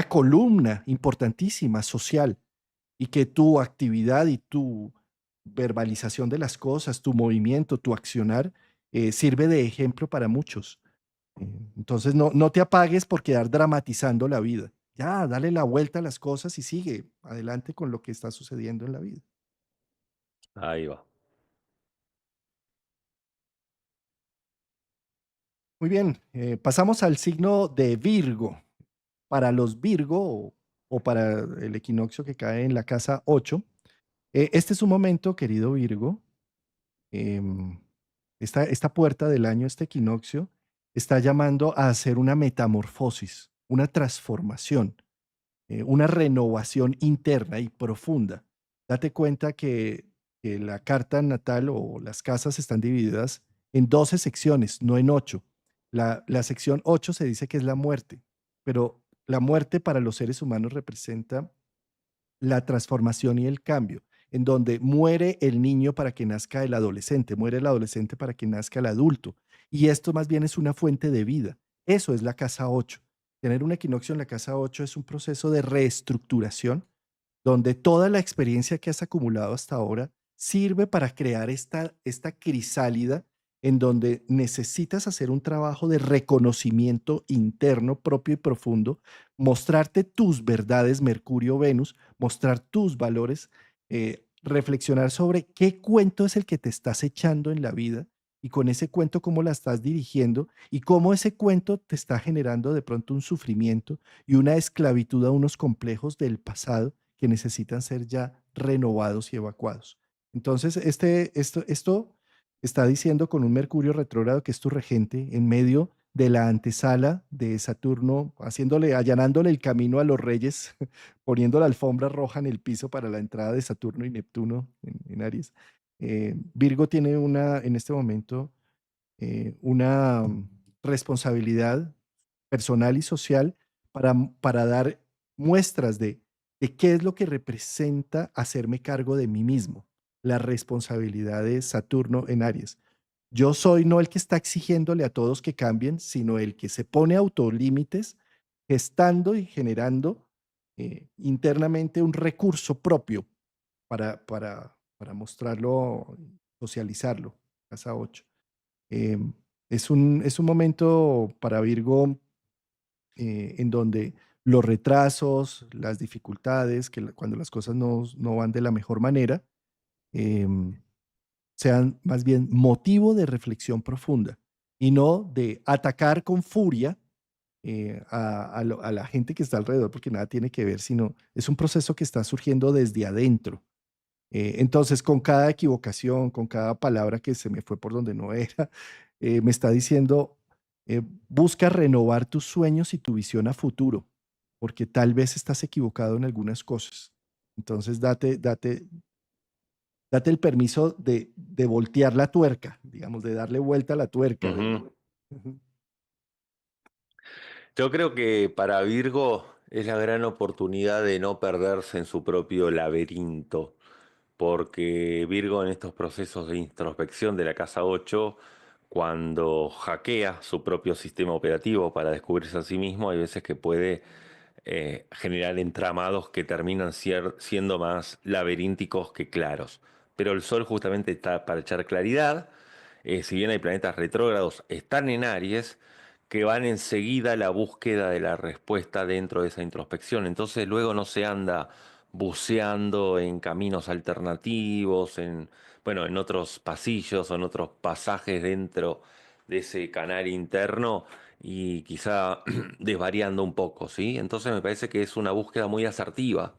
columna importantísima social y que tu actividad y tu verbalización de las cosas, tu movimiento, tu accionar, sirve de ejemplo para muchos. Entonces, no te apagues por quedar dramatizando la vida. Ya, dale la vuelta a las cosas y sigue adelante con lo que está sucediendo en la vida. Ahí va. Muy bien, pasamos al signo de Virgo. Para los Virgo o para el equinoccio que cae en la casa 8, este es un momento, querido Virgo, em, esta puerta del año, este equinoccio, está llamando a hacer una metamorfosis, una transformación, una renovación interna y profunda. Date cuenta que la carta natal o las casas están divididas en 12 secciones, no en 8. La sección 8 se dice que es la muerte, pero la muerte para los seres humanos representa la transformación y el cambio, en donde muere el niño para que nazca el adolescente, muere el adolescente para que nazca el adulto. Y esto más bien es una fuente de vida. Eso es la casa 8. Tener un equinoccio en la casa 8 es un proceso de reestructuración donde toda la experiencia que has acumulado hasta ahora sirve para crear esta crisálida en donde necesitas hacer un trabajo de reconocimiento interno propio y profundo, mostrarte tus verdades Mercurio-Venus, mostrar tus valores, reflexionar sobre qué cuento es el que te estás echando en la vida y con ese cuento cómo la estás dirigiendo y cómo ese cuento te está generando de pronto un sufrimiento y una esclavitud a unos complejos del pasado que necesitan ser ya renovados y evacuados. Entonces, esto está diciendo con un Mercurio retrógrado que es tu regente en medio de la antesala de Saturno, allanándole el camino a los reyes, poniendo la alfombra roja en el piso para la entrada de Saturno y Neptuno en Aries. Virgo tiene en este momento, una responsabilidad personal y social para dar muestras de de qué es lo que representa hacerme cargo de mí mismo, la responsabilidad de Saturno en Aries. Yo soy no el que está exigiéndole a todos que cambien, sino el que se pone autolímites, gestando y generando internamente un recurso propio para mostrarlo, socializarlo. Casa 8. Es un momento para Virgo en donde los retrasos, las dificultades, cuando las cosas no van de la mejor manera, em, sean más bien motivo de reflexión profunda y no de atacar con furia a la gente que está alrededor, porque nada tiene que ver, sino es un proceso que está surgiendo desde adentro. Entonces, con cada equivocación, con cada palabra que se me fue por donde no era, me está diciendo, busca renovar tus sueños y tu visión a futuro, porque tal vez estás equivocado en algunas cosas. Entonces, date el permiso de voltear la tuerca, digamos, de darle vuelta a la tuerca. Ujú. Ujú. Yo creo que para Virgo es la gran oportunidad de no perderse en su propio laberinto, porque Virgo en estos procesos de introspección de la casa 8, cuando hackea su propio sistema operativo para descubrirse a sí mismo, hay veces que puede generar entramados que terminan siendo más laberínticos que claros. Pero el Sol justamente está para echar claridad. Si bien hay planetas retrógrados, están en Aries, que van enseguida a la búsqueda de la respuesta dentro de esa introspección. Entonces luego no se anda buceando en caminos alternativos, bueno, en otros pasillos o en otros pasajes dentro de ese canal interno y quizá desvariando un poco, ¿sí? Entonces me parece que es una búsqueda muy asertiva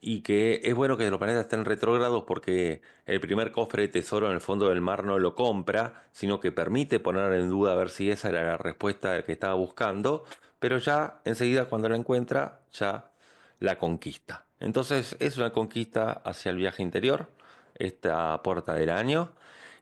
y que es bueno que los planetas estén retrógrados porque el primer cofre de tesoro en el fondo del mar no lo compra, sino que permite poner en duda a ver si esa era la respuesta que estaba buscando, pero ya enseguida cuando la encuentra, ya la conquista. Entonces es una conquista hacia el viaje interior, esta puerta del año.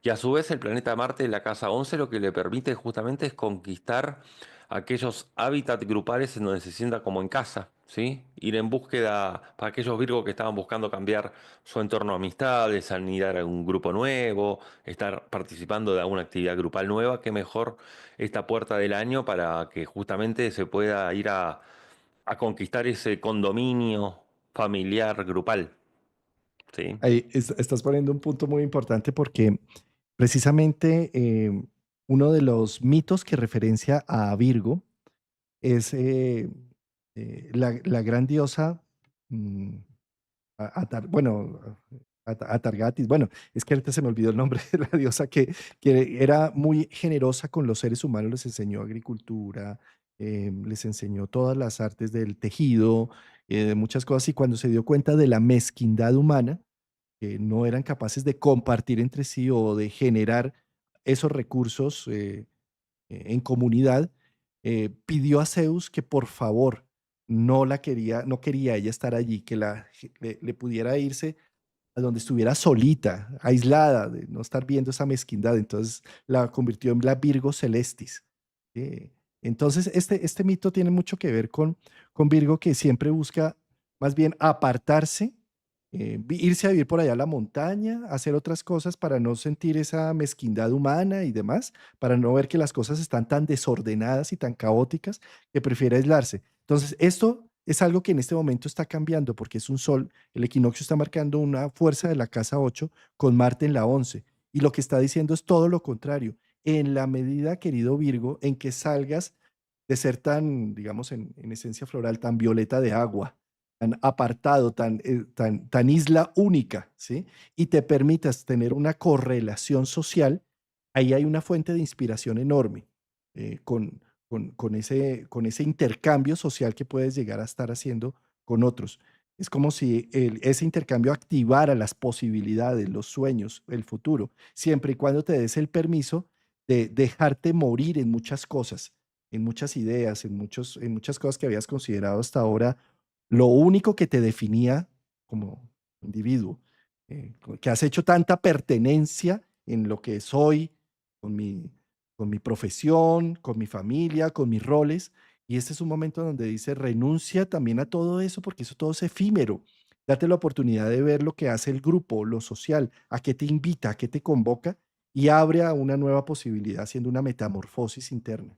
Y a su vez el planeta Marte, la casa 11 lo que le permite justamente es conquistar aquellos hábitats grupales en donde se sienta como en casa, ¿sí? Ir en búsqueda para aquellos Virgos que estaban buscando cambiar su entorno de amistades, anidar a un grupo nuevo, estar participando de alguna actividad grupal nueva, qué mejor esta puerta del año para que justamente se pueda ir a conquistar ese condominio familiar grupal, ¿sí? Ahí estás poniendo un punto muy importante porque precisamente uno de los mitos que referencia a Virgo es la gran diosa, mm, bueno, Atargatis, bueno, es que ahorita se me olvidó el nombre de la diosa que era muy generosa con los seres humanos, les enseñó agricultura, les enseñó todas las artes del tejido, de muchas cosas, y cuando se dio cuenta de la mezquindad humana, que no eran capaces de compartir entre sí o de generar esos recursos en comunidad, pidió a Zeus que por favor no quería ella estar allí, que le pudiera irse a donde estuviera solita, aislada, de no estar viendo esa mezquindad. Entonces la convirtió en la Virgo Celestis. Eh, entonces este mito tiene mucho que ver con Virgo, que siempre busca más bien apartarse, irse a vivir por allá a la montaña, hacer otras cosas para no sentir esa mezquindad humana y demás, para no ver que las cosas están tan desordenadas y tan caóticas, que prefiere aislarse. Entonces, esto es algo que en este momento está cambiando porque es un sol, el equinoccio está marcando una fuerza de la casa 8 con Marte en la 11 y lo que está diciendo es todo lo contrario. En la medida, querido Virgo, en que salgas de ser tan, digamos, en esencia floral, tan violeta de agua, tan apartado, tan isla única, ¿sí? Y te permitas tener una correlación social, ahí hay una fuente de inspiración enorme con ese intercambio social que puedes llegar a estar haciendo con otros. Es como si ese intercambio activara las posibilidades, los sueños, el futuro, siempre y cuando te des el permiso de dejarte morir en muchas cosas, en muchas ideas, en muchas cosas que habías considerado hasta ahora lo único que te definía como individuo, que has hecho tanta pertenencia en lo que soy, con mi, con mi profesión, con mi familia, con mis roles, Y este es un momento donde dice, renuncia también a todo eso porque eso todo es efímero. Date la oportunidad de ver lo que hace el grupo, lo social, a qué te invita, a qué te convoca y abre a una nueva posibilidad, haciendo una metamorfosis interna.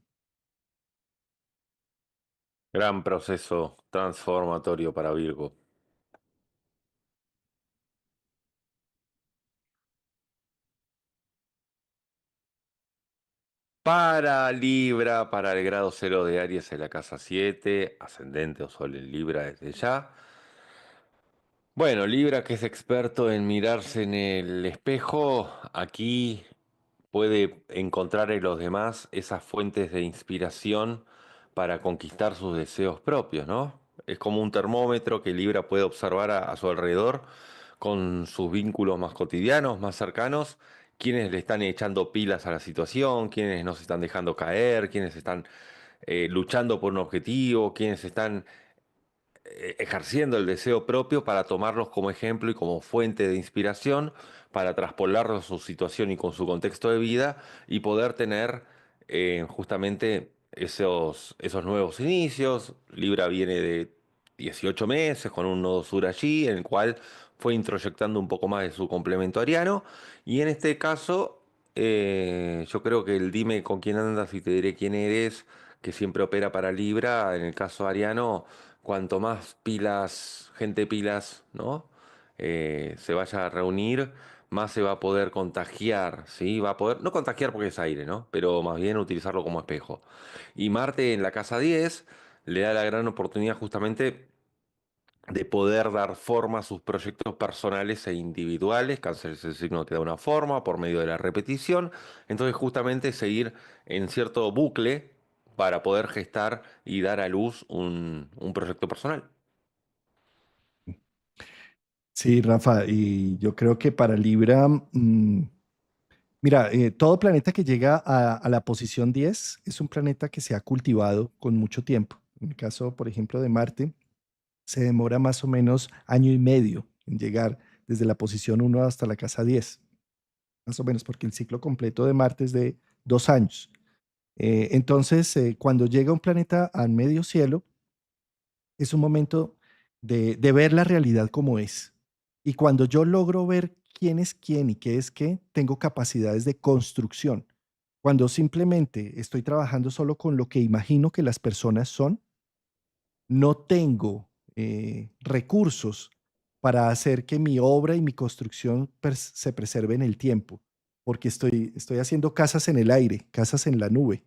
Gran proceso transformatorio para Virgo. Para Libra, para el grado cero de Aries en la casa 7, ascendente o sol en Libra desde ya. Bueno, Libra, que es experto en mirarse en el espejo, aquí puede encontrar en los demás esas fuentes de inspiración para conquistar sus deseos propios, ¿no? Es como un termómetro que Libra puede observar a su alrededor con sus vínculos más cotidianos, más cercanos, quienes le están echando pilas a la situación, quienes no se están dejando caer, quienes están luchando por un objetivo, quienes están ejerciendo el deseo propio para tomarlos como ejemplo y como fuente de inspiración, para traspolarlo a su situación y con su contexto de vida y poder tener justamente esos nuevos inicios. Libra viene de 18 meses con un nodo sur allí, en el cual fue introyectando un poco más de su complemento ariano y en este caso yo creo que el dime con quién andas y te diré quién eres, que siempre opera para Libra, en el caso ariano cuanto más pilas, gente pilas, ¿no? Se vaya a reunir, más se va a poder contagiar, ¿sí? Va a poder, no contagiar porque es aire, ¿no? Pero más bien utilizarlo como espejo. Y Marte en la casa 10 le da la gran oportunidad justamente de poder dar forma a sus proyectos personales e individuales. Cáncer es el signo que da una forma por medio de la repetición. Entonces justamente seguir en cierto bucle para poder gestar y dar a luz un proyecto personal. Sí, Rafa, y yo creo que para Libra, mira, todo planeta que llega a la posición 10 es un planeta que se ha cultivado con mucho tiempo. En el caso, por ejemplo, de Marte, se demora más o menos año y medio en llegar desde la posición 1 hasta la casa 10, más o menos, porque el ciclo completo de Marte es de 2 años. Entonces, cuando llega un planeta al medio cielo, es un momento de ver la realidad como es. Y cuando yo logro ver quién es quién y qué es qué, tengo capacidades de construcción. Cuando simplemente estoy trabajando solo con lo que imagino que las personas son, no tengo recursos para hacer que mi obra y mi construcción se preserve en el tiempo, porque estoy haciendo casas en el aire, casas en la nube,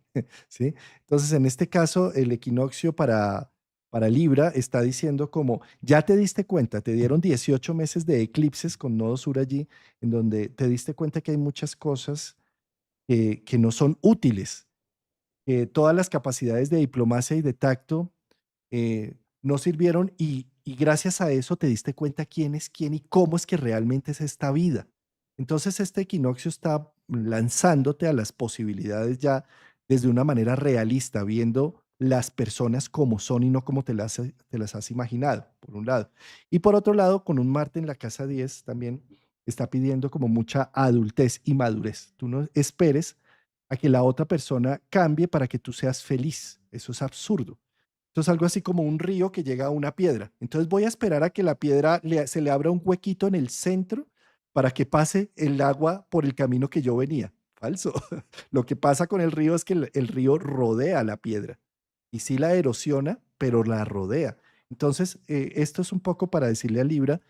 ¿sí? Entonces, en este caso, el equinoccio para Libra está diciendo como, ya te diste cuenta, te dieron 18 meses de eclipses con nodo sur allí, en donde te diste cuenta que hay muchas cosas que no son útiles, todas las capacidades de diplomacia y de tacto no sirvieron y gracias a eso te diste cuenta quién es quién y cómo es que realmente es esta vida. Entonces este equinoccio está lanzándote a las posibilidades ya desde una manera realista, viendo las personas como son y no como te las has imaginado, por un lado. Y por otro lado, con un Marte en la casa 10 también está pidiendo como mucha adultez y madurez. Tú no esperes a que la otra persona cambie para que tú seas feliz. Eso es absurdo. Esto es algo así como un río que llega a una piedra. Entonces voy a esperar a que la piedra se le abra un huequito en el centro para que pase el agua por el camino que yo venía. Falso. Lo que pasa con el río es que el río rodea la piedra y sí la erosiona, pero la rodea. Entonces, esto es un poco para decirle a Libra,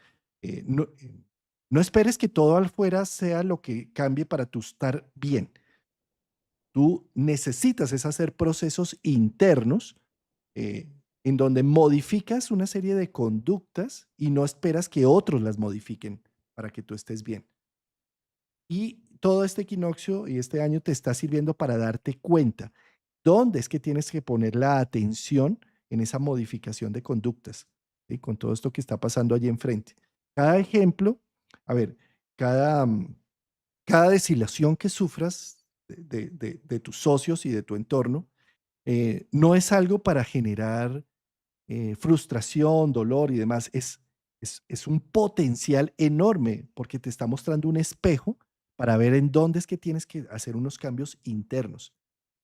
no esperes que todo afuera sea lo que cambie para tú estar bien. Tú necesitas es hacer procesos internos eh, en donde modificas una serie de conductas y no esperas que otros las modifiquen para que tú estés bien. Y todo este equinoccio y este año te está sirviendo para darte cuenta dónde es que tienes que poner la atención en esa modificación de conductas, ¿sí? Con todo esto que está pasando allí enfrente. Cada ejemplo, a ver, cada, cada desilusión que sufras de tus socios y de tu entorno, no es algo para generar frustración, dolor y demás. Es un potencial enorme porque te está mostrando un espejo para ver en dónde es que tienes que hacer unos cambios internos.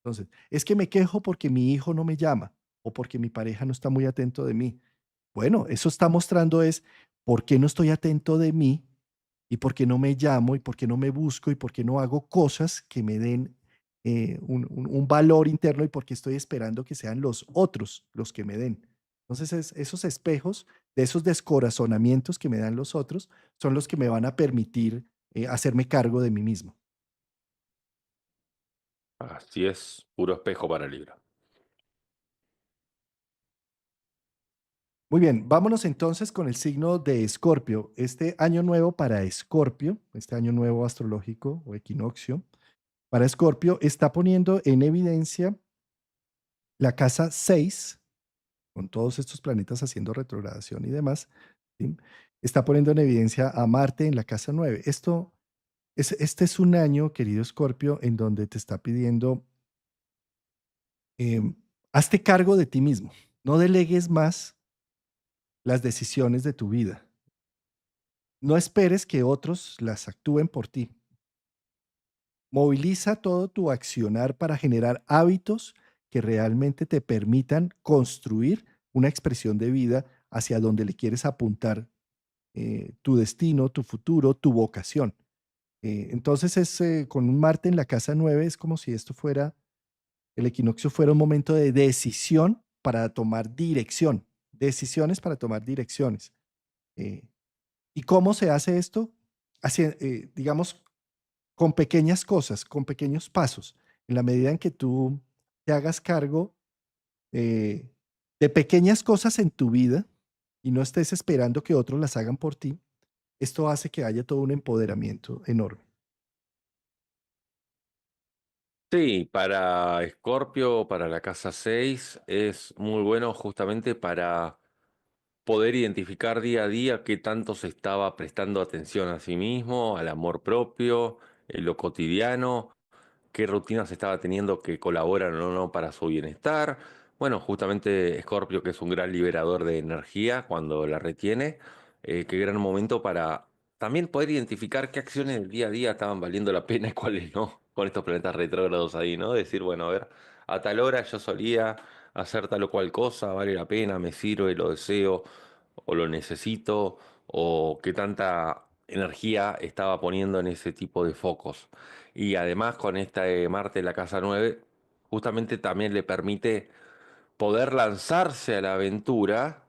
Entonces, es que me quejo porque mi hijo no me llama. o porque mi pareja no está muy atento de mí. Bueno, eso está mostrando es por qué no estoy atento de mí y por qué no me llamo y por qué no me busco y por qué no hago cosas que me den un valor interno y por qué estoy esperando que sean los otros los que me den. Entonces, esos espejos de esos descorazonamientos que me dan los otros son los que me van a permitir hacerme cargo de mí mismo. Así es, puro espejo para Libra. Muy bien, vámonos entonces con el signo de Escorpio. Este año nuevo para Escorpio, este año nuevo astrológico o equinoccio, para Escorpio está poniendo en evidencia la casa 6 con todos estos planetas haciendo retrogradación y demás, ¿sí? Está poniendo en evidencia a Marte en la casa 9. Este es un año, querido Escorpio, en donde te está pidiendo, em, hazte cargo de ti mismo, no delegues más las decisiones de tu vida. No esperes que otros las actúen por ti. Moviliza todo tu accionar para generar hábitos que realmente te permitan construir una expresión de vida hacia donde le quieres apuntar tu destino, tu futuro, tu vocación. Entonces con un Marte en la casa 9 es como si esto fuera, el equinoccio fuera un momento de decisión para tomar dirección, decisiones para tomar direcciones. Eh, ¿Y cómo se hace esto? Digamos, con pequeñas cosas, con pequeños pasos. En la medida en que tú te hagas cargo eh, de pequeñas cosas en tu vida y no estés esperando que otros las hagan por ti, esto hace que haya todo un empoderamiento enorme. Sí, para Escorpio, para la casa 6 es muy bueno justamente para poder identificar día a día qué tanto se estaba prestando atención a sí mismo, al amor propio, en lo cotidiano, qué rutinas estaba teniendo que colaboran o no para su bienestar. Bueno, justamente Escorpio, que es un gran liberador de energía cuando la retiene, qué gran momento para también poder identificar qué acciones del día a día estaban valiendo la pena y cuáles no, con estos planetas retrógrados ahí, ¿no? Decir, bueno, a ver, a tal hora yo solía hacer tal o cual cosa, vale la pena, me sirve, lo deseo o lo necesito, o qué tanta energía estaba poniendo en ese tipo de focos. Y además con esta Marte en la casa 9 justamente también le permite poder lanzarse a la aventura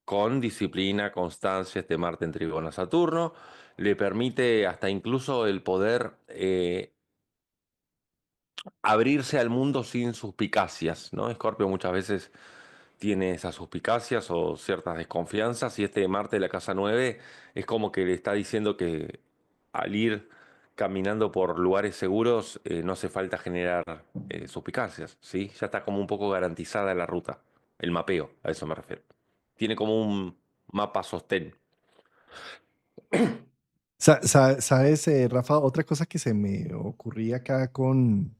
con disciplina, constancia, este Marte en Trígono a Saturno, le permite hasta incluso el poder abrirse al mundo sin suspicacias, ¿no? Escorpio muchas veces tiene esas suspicacias o ciertas desconfianzas y este Marte de la casa 9 es como que le está diciendo que al ir caminando por lugares seguros no hace falta generar suspicacias, ¿sí? Ya está como un poco garantizada la ruta, el mapeo, a eso me refiero. Tiene como un mapa sostén. ¿Sabes, Rafa? Otra cosa que se me ocurría acá con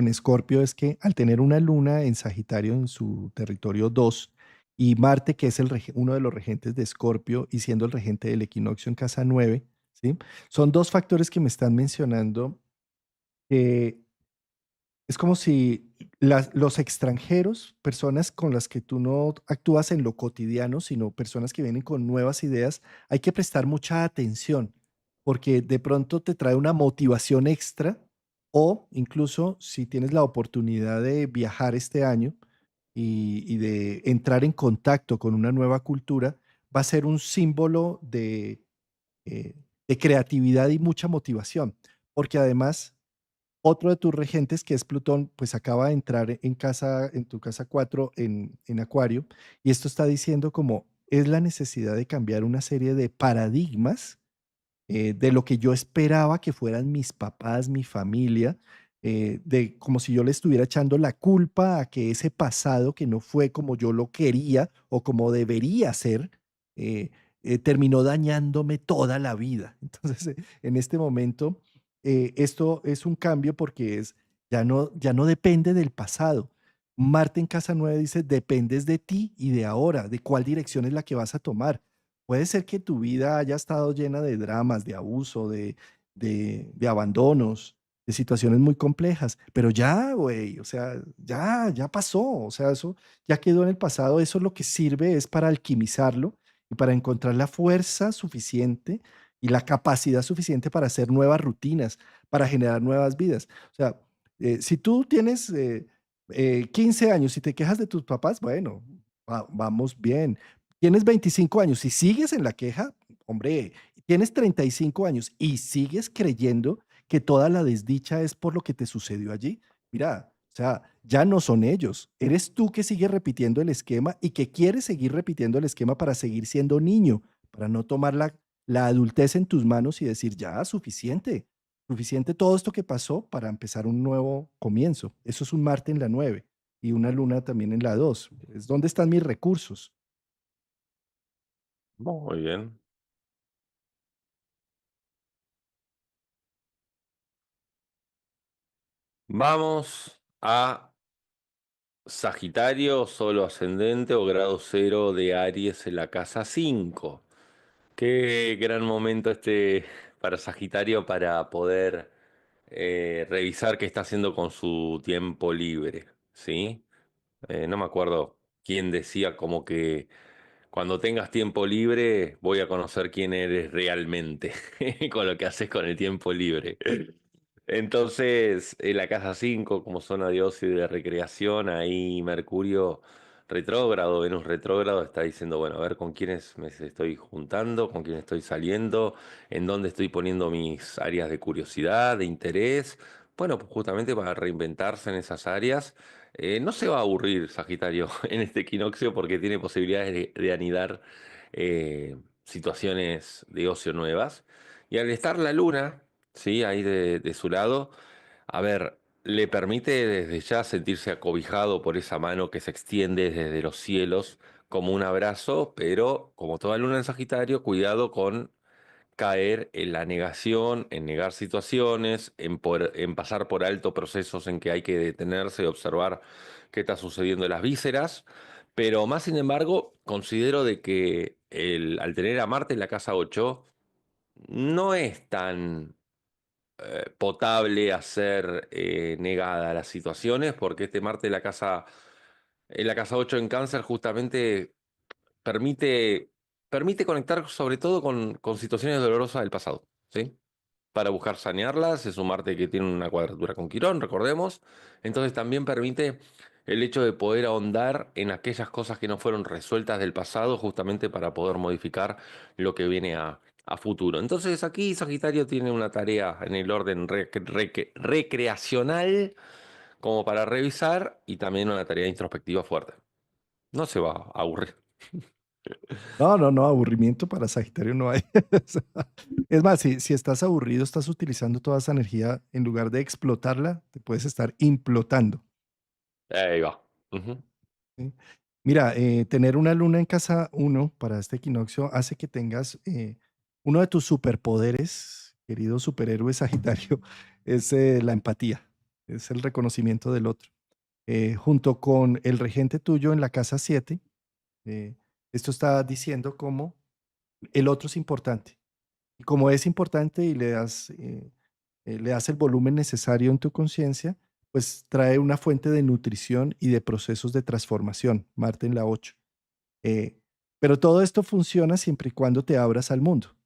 Escorpio es que al tener una luna en Sagitario en su territorio 2 y Marte, que es uno de los regentes de Escorpio y siendo el regente del equinoccio en casa 9, ¿sí? Son dos factores que me están mencionando que es como si los extranjeros, personas con las que tú no actúas en lo cotidiano, sino personas que vienen con nuevas ideas, hay que prestar mucha atención, porque de pronto te trae una motivación extra o incluso si tienes la oportunidad de viajar este año y de entrar en contacto con una nueva cultura, va a ser un símbolo eh, de creatividad y mucha motivación, porque además otro de tus regentes, que es Plutón, pues acaba de entrar en tu casa 4 en Acuario, y esto está diciendo como es la necesidad de cambiar una serie de paradigmas de lo que yo esperaba que fueran mis papás, mi familia, de como si yo le estuviera echando la culpa a que ese pasado que no fue como yo lo quería o como debería ser, eh, terminó dañándome toda la vida. Entonces, en este momento, esto es un cambio porque ya no depende del pasado. Marte en casa 9 dice, dependes de ti y de ahora, de cuál dirección es la que vas a tomar. Puede ser que tu vida haya estado llena de dramas, de abuso, de abandonos, de situaciones muy complejas, pero ya, güey, o sea, ya pasó, o sea, eso ya quedó en el pasado, eso lo que sirve es para alquimizarlo y para encontrar la fuerza suficiente y la capacidad suficiente para hacer nuevas rutinas, para generar nuevas vidas. O sea, si tú tienes 15 años y te quejas de tus papás, bueno, vamos bien. Tienes 25 años y sigues en la queja, hombre, tienes 35 años y sigues creyendo que toda la desdicha es por lo que te sucedió allí. Mira, o sea, ya no son ellos. Eres tú que sigues repitiendo el esquema y que quieres seguir repitiendo el esquema para seguir siendo niño, para no tomar la adultez en tus manos y decir, ya, suficiente, suficiente todo esto que pasó para empezar un nuevo comienzo. Eso es un Marte en la 9 y una luna también en la 2. Es donde están mis recursos. Muy bien. Vamos a Sagitario, solo ascendente o grado cero de Aries en la casa 5. Qué gran momento este para Sagitario para poder revisar qué está haciendo con su tiempo libre, ¿sí? No me acuerdo quién decía como que cuando tengas tiempo libre voy a conocer quién eres realmente con lo que haces con el tiempo libre. Entonces, en la casa 5 como zona de ocio y de recreación, ahí Mercurio retrógrado, Venus retrógrado, está diciendo, bueno, a ver con quiénes me estoy juntando, con quién estoy saliendo, en dónde estoy poniendo mis áreas de curiosidad, de interés. Bueno, pues justamente para reinventarse en esas áreas. No se va a aburrir Sagitario en este equinoccio porque tiene posibilidades de anidar situaciones de ocio nuevas. Y al estar la luna, ¿sí? Ahí de su lado, a ver, le permite desde ya sentirse acobijado por esa mano que se extiende desde los cielos como un abrazo, pero como toda luna en Sagitario, cuidado con caer en la negación, en negar situaciones, en pasar por alto procesos en que hay que detenerse y observar qué está sucediendo en las vísceras. Pero más sin embargo, considero de que al tener a Marte en la casa 8 no es tan potable a ser negada a las situaciones, porque este Marte en la casa 8 en Cáncer justamente permite, permite conectar sobre todo con situaciones dolorosas del pasado, ¿sí? Para buscar sanearlas, es un Marte que tiene una cuadratura con Quirón, recordemos. Entonces también permite el hecho de poder ahondar en aquellas cosas que no fueron resueltas del pasado, justamente para poder modificar lo que viene a futuro. Entonces aquí Sagitario tiene una tarea en el orden recreacional como para revisar y también una tarea introspectiva fuerte. No se va a aburrir. No, no, no, aburrimiento para Sagitario no hay. O sea, es más, si estás aburrido, estás utilizando toda esa energía, en lugar de explotarla, te puedes estar implotando. Ahí va. Ujú. ¿Sí? Mira, tener una luna en casa uno para este equinoccio hace que tengas uno de tus superpoderes, querido superhéroe Sagitario, es la empatía, es el reconocimiento del otro. Junto con el regente tuyo en la casa 7, eh, esto está diciendo cómo el otro es importante. Y como es importante y le das el volumen necesario en tu conciencia, pues trae una fuente de nutrición y de procesos de transformación, Marte en la 8. Eh, pero todo esto funciona siempre y cuando te abras al mundo.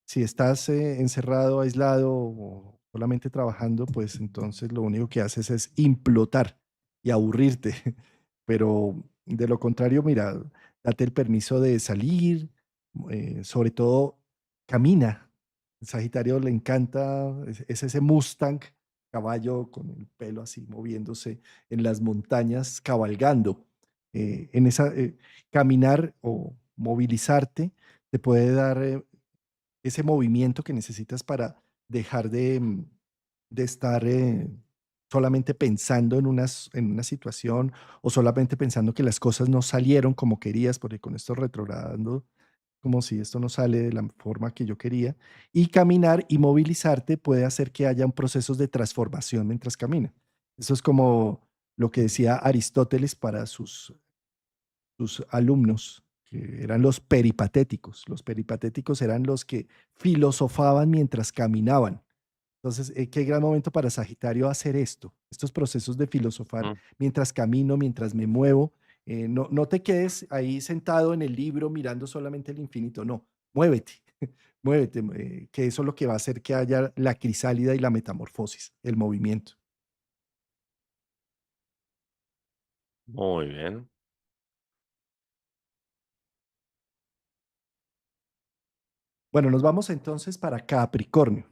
Si estás encerrado, aislado o solamente trabajando, pues entonces lo único que haces es implotar y aburrirte. Pero de lo contrario, mira, date el permiso de salir, sobre todo camina. El Sagitario le encanta, es ese Mustang, caballo con el pelo así moviéndose en las montañas, cabalgando. En esa, caminar o movilizarte te puede dar ese movimiento que necesitas para dejar de estar solamente pensando en una situación o solamente pensando que las cosas no salieron como querías, porque con esto retrogradando, como si esto no sale de la forma que yo quería. Y caminar y movilizarte puede hacer que haya un proceso de transformación mientras camina. Eso es como lo que decía Aristóteles para sus alumnos, que eran los peripatéticos. Los peripatéticos eran los que filosofaban mientras caminaban. Entonces, qué gran momento para Sagitario hacer esto, estos procesos de filosofar Ujú. mientras camino, mientras me muevo. No te quedes ahí sentado en el libro mirando solamente el infinito, no, muévete, muévete, que eso es lo que va a hacer que haya la crisálida y la metamorfosis, el movimiento. Muy bien. Bueno, nos vamos entonces para Capricornio.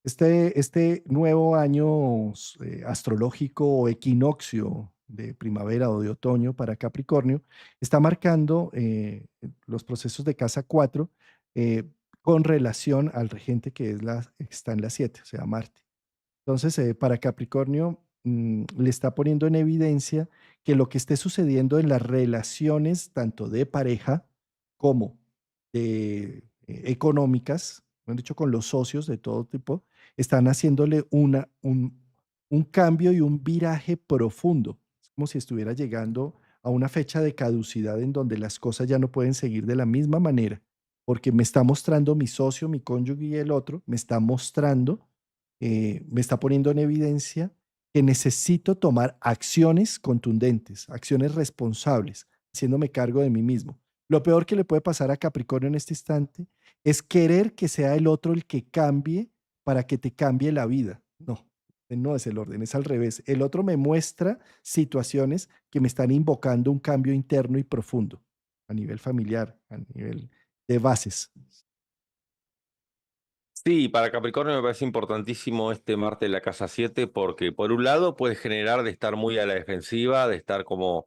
Este nuevo año astrológico o equinoccio de primavera o de otoño para Capricornio está marcando los procesos de casa 4 eh, con relación al regente que está en la 7, o sea, Marte. Entonces, para Capricornio, le está poniendo en evidencia que lo que esté sucediendo en las relaciones, tanto de pareja como de, económicas, mejor dicho, con los socios de todo tipo, están haciéndole un cambio y un viraje profundo. Es como si estuviera llegando a una fecha de caducidad en donde las cosas ya no pueden seguir de la misma manera, porque me está mostrando mi socio, mi cónyuge y el otro, me está mostrando me está poniendo en evidencia que necesito tomar acciones contundentes, acciones responsables, haciéndome cargo de mí mismo. Lo peor que le puede pasar a Capricornio en este instante es querer que sea el otro el que cambie para que te cambie la vida. No, no es el orden, es al revés. El otro me muestra situaciones que me están invocando un cambio interno y profundo a nivel familiar, a nivel de bases. Sí, para Capricornio me parece importantísimo este Marte en la casa 7 porque por un lado puede generar de estar muy a la defensiva, de estar como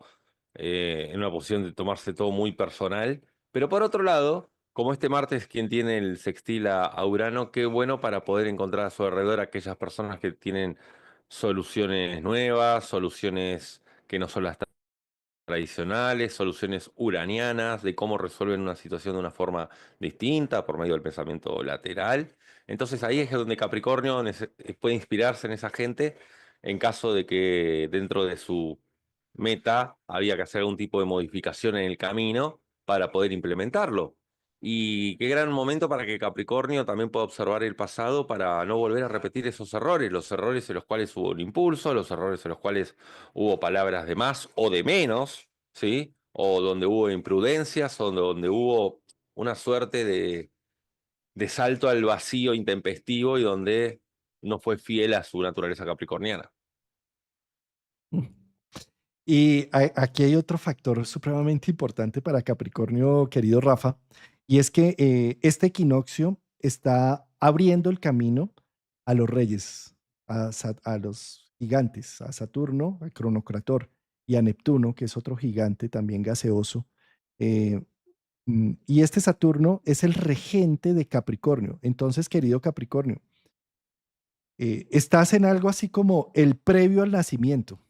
en una posición de tomarse todo muy personal, pero por otro lado, como este Marte es quien tiene el sextil a Urano, qué bueno para poder encontrar a su alrededor aquellas personas que tienen soluciones nuevas, soluciones que no son las tradicionales, soluciones uranianas, de cómo resuelven una situación de una forma distinta por medio del pensamiento lateral. Entonces ahí es donde Capricornio puede inspirarse en esa gente en caso de que dentro de su meta había que hacer algún tipo de modificación en el camino para poder implementarlo. Y qué gran momento para que Capricornio también pueda observar el pasado para no volver a repetir esos errores, los errores en los cuales hubo un impulso, los errores en los cuales hubo palabras de más o de menos, ¿sí? O donde hubo imprudencias, o donde hubo una suerte de salto al vacío intempestivo y donde no fue fiel a su naturaleza capricorniana. Y aquí hay otro factor supremamente importante para Capricornio, querido Rafa, y es que este equinoccio está abriendo el camino a los reyes, a los gigantes, a Saturno, a Cronocrator y a Neptuno, que es otro gigante también gaseoso. Eh, y este Saturno es el regente de Capricornio. Entonces, querido Capricornio, estás en algo así como el previo al nacimiento.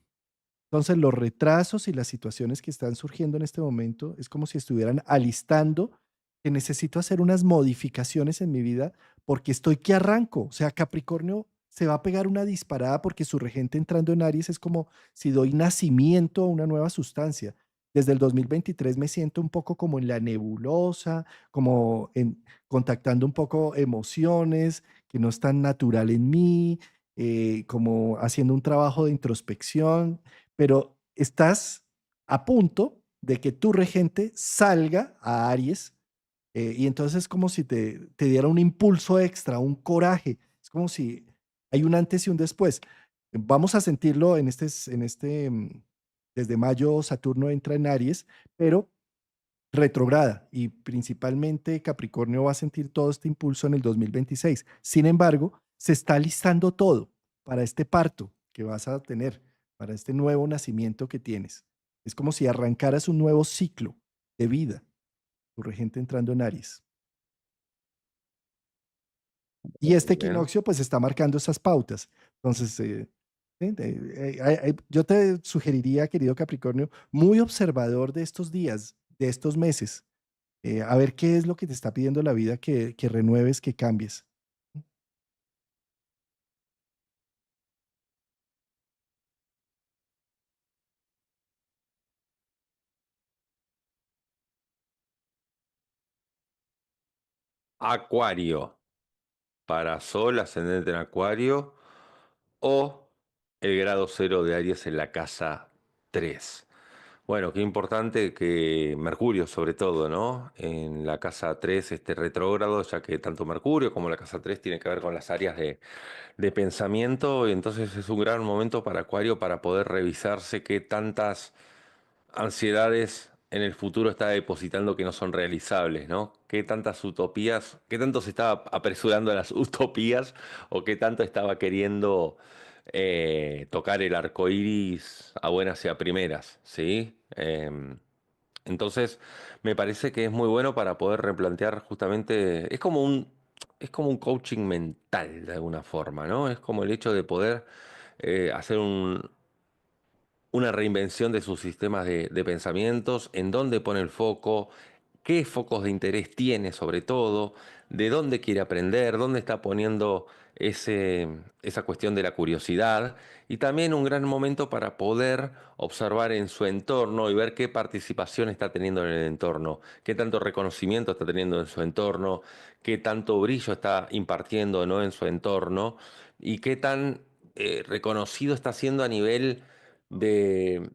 Entonces, los retrasos y las situaciones que están surgiendo en este momento es como si estuvieran alistando que necesito hacer unas modificaciones en mi vida porque estoy que arranco. O sea, Capricornio se va a pegar una disparada porque su regente entrando en Aries es como si doy nacimiento a una nueva sustancia. Desde el 2023 me siento un poco como en la nebulosa, como contactando un poco emociones que no están natural en mí, como haciendo un trabajo de introspección, pero estás a punto de que tu regente salga a Aries y entonces es como si te diera un impulso extra, un coraje. Es como si hay un antes y un después. Vamos a sentirlo desde mayo Saturno entra en Aries, pero retrograda y principalmente Capricornio va a sentir todo este impulso en el 2026. Sin embargo, se está listando todo para este parto que vas a tener, para este nuevo nacimiento que tienes. Es como si arrancaras un nuevo ciclo de vida, tu regente entrando en Aries. Y este Muy bien. equinoccio pues está marcando esas pautas. Entonces, yo te sugeriría, querido Capricornio, muy observador de estos días, de estos meses, a ver qué es lo que te está pidiendo la vida que renueves, que cambies. Acuario. para Sol, ascendente en Acuario, o el grado cero de Aries en la casa 3. Bueno, qué importante que Mercurio, sobre todo, ¿no? En la casa 3 esté retrógrado, ya que tanto Mercurio como la casa 3 tiene que ver con las áreas de pensamiento, y entonces es un gran momento para Acuario para poder revisarse qué tantas ansiedades en el futuro está depositando que no son realizables, ¿no? ¿Qué tantas utopías, qué tanto se estaba apresurando a las utopías o qué tanto estaba queriendo tocar el arco iris a buenas y a primeras, ¿sí? Entonces, me parece que es muy bueno para poder replantear justamente, es como un coaching mental de alguna forma, ¿no? Es como el hecho de poder hacer una reinvención de sus sistemas de pensamientos, en dónde pone el foco, qué focos de interés tiene sobre todo, de dónde quiere aprender, dónde está poniendo esa cuestión de la curiosidad, y también un gran momento para poder observar en su entorno y ver qué participación está teniendo en el entorno, qué tanto reconocimiento está teniendo en su entorno, qué tanto brillo está impartiendo o no en su entorno y qué tan reconocido está siendo a nivel de,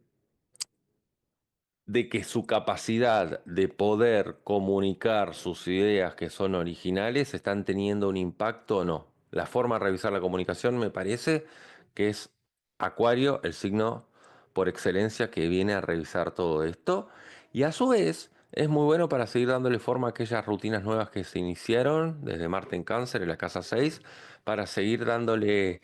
de que su capacidad de poder comunicar sus ideas que son originales están teniendo un impacto o no. La forma de revisar la comunicación me parece que es Acuario, el signo por excelencia que viene a revisar todo esto. Y a su vez es muy bueno para seguir dándole forma a aquellas rutinas nuevas que se iniciaron desde Marte en Cáncer en la casa 6, para seguir dándole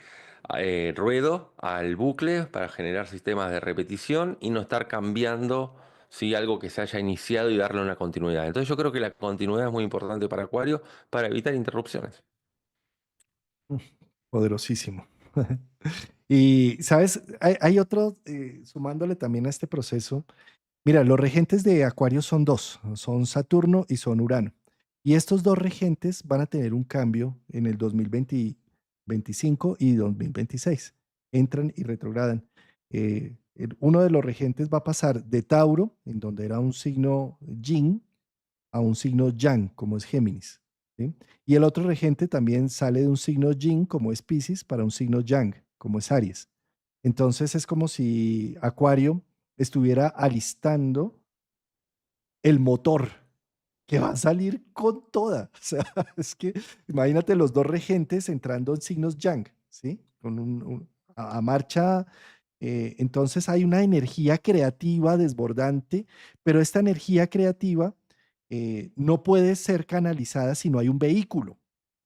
ruedo al bucle, para generar sistemas de repetición y no estar cambiando, ¿sí?, algo que se haya iniciado y darle una continuidad. Entonces yo creo que la continuidad es muy importante para Acuario para evitar interrupciones. Mm, poderosísimo. Y, ¿sabes? Hay otro, sumándole también a este proceso. Mira, los regentes de Acuario son dos, son Saturno y son Urano. Y estos dos regentes van a tener un cambio en el 2025 y 2026. Entran y retrogradan. Uno de los regentes va a pasar de Tauro, en donde era un signo Yin, a un signo Yang, como es Géminis. ¿Sí? Y el otro regente también sale de un signo Yin, como es Piscis, para un signo Yang, como es Aries. Entonces es como si Acuario estuviera alistando el motor que va a salir con toda. O sea, es que imagínate los dos regentes entrando en signos yang, ¿sí? Con a marcha. Entonces hay una energía creativa desbordante, pero esta energía creativa no puede ser canalizada si no hay un vehículo.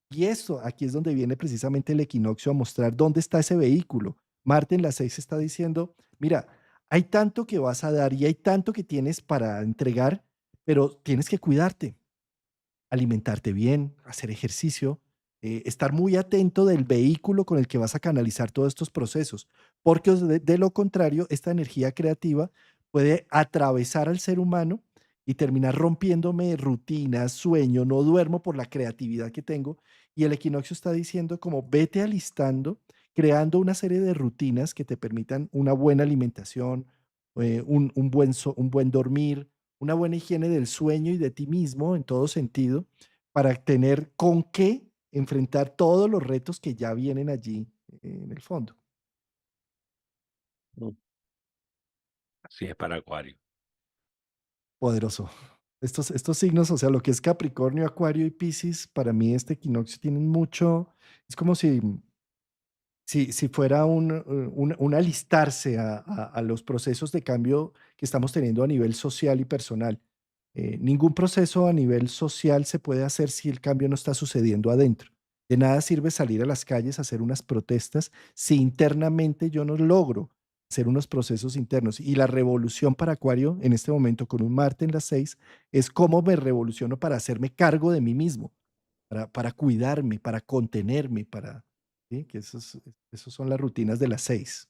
Y eso, aquí es donde viene precisamente el equinoccio a mostrar dónde está ese vehículo. Marte en las 6 está diciendo, mira, hay tanto que vas a dar y hay tanto que tienes para entregar, pero tienes que cuidarte, alimentarte bien, hacer ejercicio, estar muy atento del vehículo con el que vas a canalizar todos estos procesos, porque de lo contrario, esta energía creativa puede atravesar al ser humano y terminar rompiéndome rutinas, sueño, no duermo por la creatividad que tengo. Y el equinoccio está diciendo como vete alistando, creando una serie de rutinas que te permitan una buena alimentación, un buen dormir, una buena higiene del sueño y de ti mismo en todo sentido, para tener con qué enfrentar todos los retos que ya vienen allí en el fondo. Mm. Así es para Acuario. Poderoso. Estos signos, o sea, lo que es Capricornio, Acuario y Piscis, para mí este equinoccio tienen mucho, es como si fuera un alistarse a los procesos de cambio que estamos teniendo a nivel social y personal. Ningún proceso a nivel social se puede hacer si el cambio no está sucediendo adentro. De nada sirve salir a las calles a hacer unas protestas si internamente yo no logro hacer unos procesos internos. Y la revolución para Acuario en este momento con un Marte en las 6 es cómo me revoluciono para hacerme cargo de mí mismo, para cuidarme, para contenerme, para, ¿sí? Que esos son las rutinas de las 6.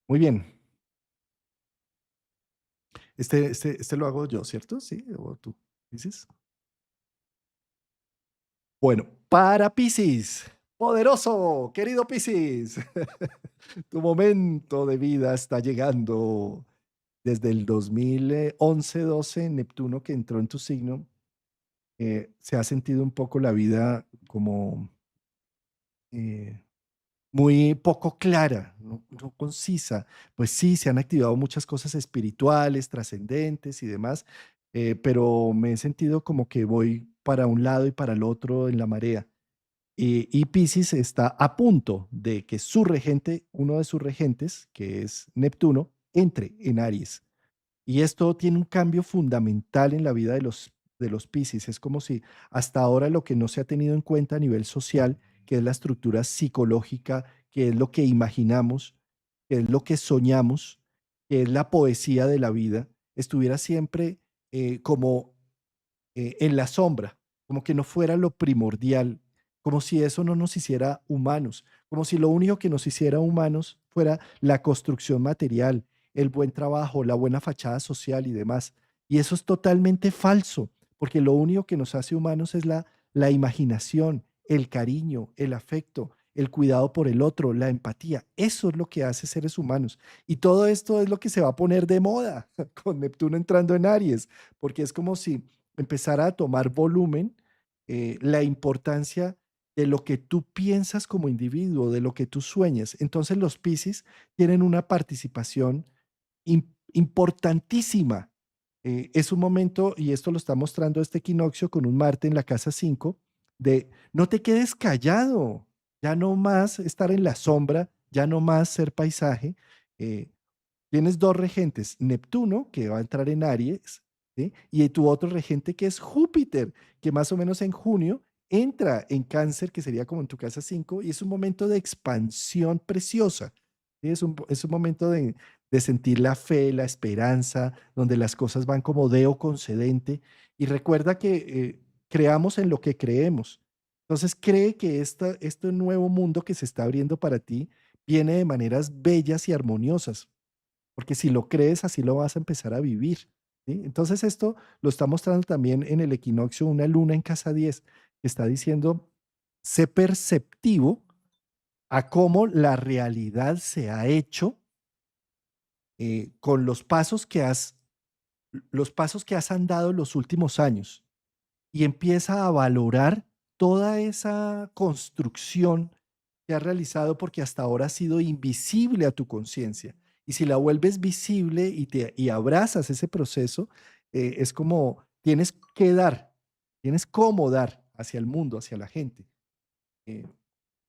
Muy bien. Este lo hago yo, ¿cierto? Sí, o tú dices. Bueno, para Piscis, poderoso, querido Piscis, tu momento de vida está llegando desde el 2011-12, Neptuno que entró en tu signo. se ha sentido un poco la vida como eh, muy poco clara, no concisa. Pues sí, se han activado muchas cosas espirituales, trascendentes y demás, pero me he sentido como que voy para un lado y para el otro en la marea. Y Piscis está a punto de que su regente, uno de sus regentes, que es Neptuno, entre en Aries. Y esto tiene un cambio fundamental en la vida de los Piscis. Es como si hasta ahora lo que no se ha tenido en cuenta a nivel social, que es la estructura psicológica, que es lo que imaginamos, que es lo que soñamos, que es la poesía de la vida, estuviera siempre como en la sombra, como que no fuera lo primordial, como si eso no nos hiciera humanos, como si lo único que nos hiciera humanos fuera la construcción material, el buen trabajo, la buena fachada social y demás. Y eso es totalmente falso, porque lo único que nos hace humanos es la imaginación, el cariño, el afecto, el cuidado por el otro, la empatía. Eso es lo que hace seres humanos. Y todo esto es lo que se va a poner de moda con Neptuno entrando en Aries, porque es como si empezar a tomar volumen, la importancia de lo que tú piensas como individuo, de lo que tú sueñas. Entonces los Piscis tienen una participación importantísima. Es un momento, y esto lo está mostrando este equinoccio con un Marte en la casa 5 de no te quedes callado, ya no más estar en la sombra, ya no más ser paisaje. eh, Tienes dos regentes, Neptuno, que va a entrar en Aries, ¿sí? Y tu otro regente que es Júpiter, que más o menos en junio entra en Cáncer, que sería como en tu casa 5 y es un momento de expansión preciosa. ¿Sí? Es un momento de sentir la fe, la esperanza, donde las cosas van como Deo concedente. Y recuerda que creamos en lo que creemos. Entonces cree que este nuevo mundo que se está abriendo para ti viene de maneras bellas y armoniosas porque si lo crees, así lo vas a empezar a vivir. ¿Sí? Entonces esto lo está mostrando también en el equinoccio una luna en casa 10 que está diciendo, sé perceptivo a cómo la realidad se ha hecho con los pasos que has andado en los últimos años y empieza a valorar toda esa construcción que has realizado porque hasta ahora ha sido invisible a tu conciencia. Y si la vuelves visible y abrazas ese proceso, es como tienes que dar, tienes cómo dar hacia el mundo, hacia la gente. Eh,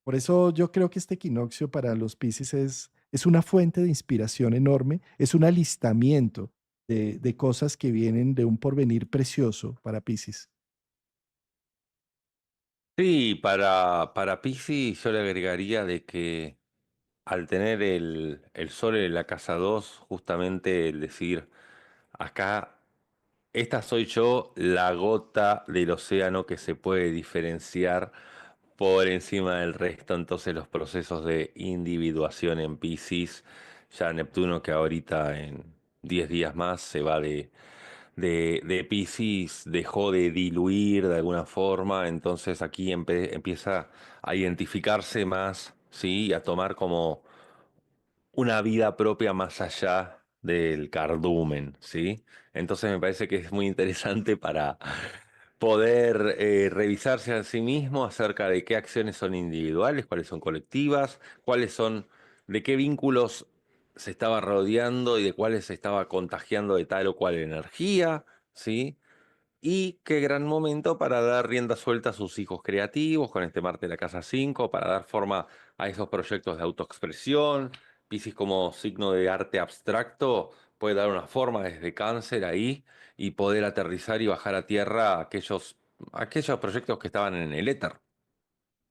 por eso yo creo que este equinoccio para los Piscis es una fuente de inspiración enorme, es un alistamiento de cosas que vienen de un porvenir precioso para Piscis. Sí, para Piscis yo le agregaría de que al tener el sol en la casa 2 justamente el decir, acá, esta soy yo, la gota del océano que se puede diferenciar por encima del resto, entonces los procesos de individuación en Piscis, ya Neptuno que ahorita en 10 días más se va de Piscis, dejó de diluir de alguna forma, entonces aquí empieza a identificarse más, ¿sí? Y a tomar como una vida propia más allá del cardumen, ¿sí? Entonces me parece que es muy interesante para poder revisarse a sí mismo acerca de qué acciones son individuales, cuáles son colectivas, cuáles son, de qué vínculos se estaba rodeando y de cuáles se estaba contagiando de tal o cual energía, ¿sí? Y qué gran momento para dar rienda suelta a sus hijos creativos con este Marte de la Casa 5 para dar forma a esos proyectos de autoexpresión. Piscis como signo de arte abstracto puede dar una forma desde Cáncer ahí y poder aterrizar y bajar a tierra aquellos proyectos que estaban en el éter,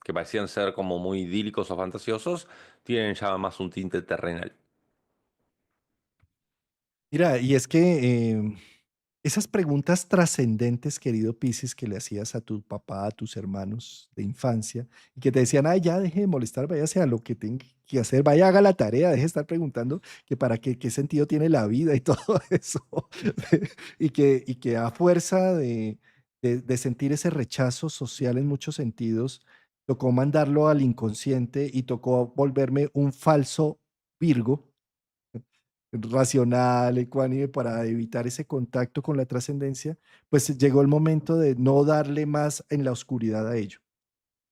que parecían ser como muy idílicos o fantasiosos, tienen ya más un tinte terrenal. Mira, y es que esas preguntas trascendentes, querido Piscis, que le hacías a tu papá, a tus hermanos de infancia, y que te decían, ay, ya deje de molestar, váyase a lo que tenga que hacer, vaya, haga la tarea, deje de estar preguntando que para qué, qué sentido tiene la vida y todo eso. Y que a fuerza de sentir ese rechazo social en muchos sentidos, tocó mandarlo al inconsciente y tocó volverme un falso Virgo racional, ecuánime, para evitar ese contacto con la trascendencia, pues llegó el momento de no darle más en la oscuridad a ello.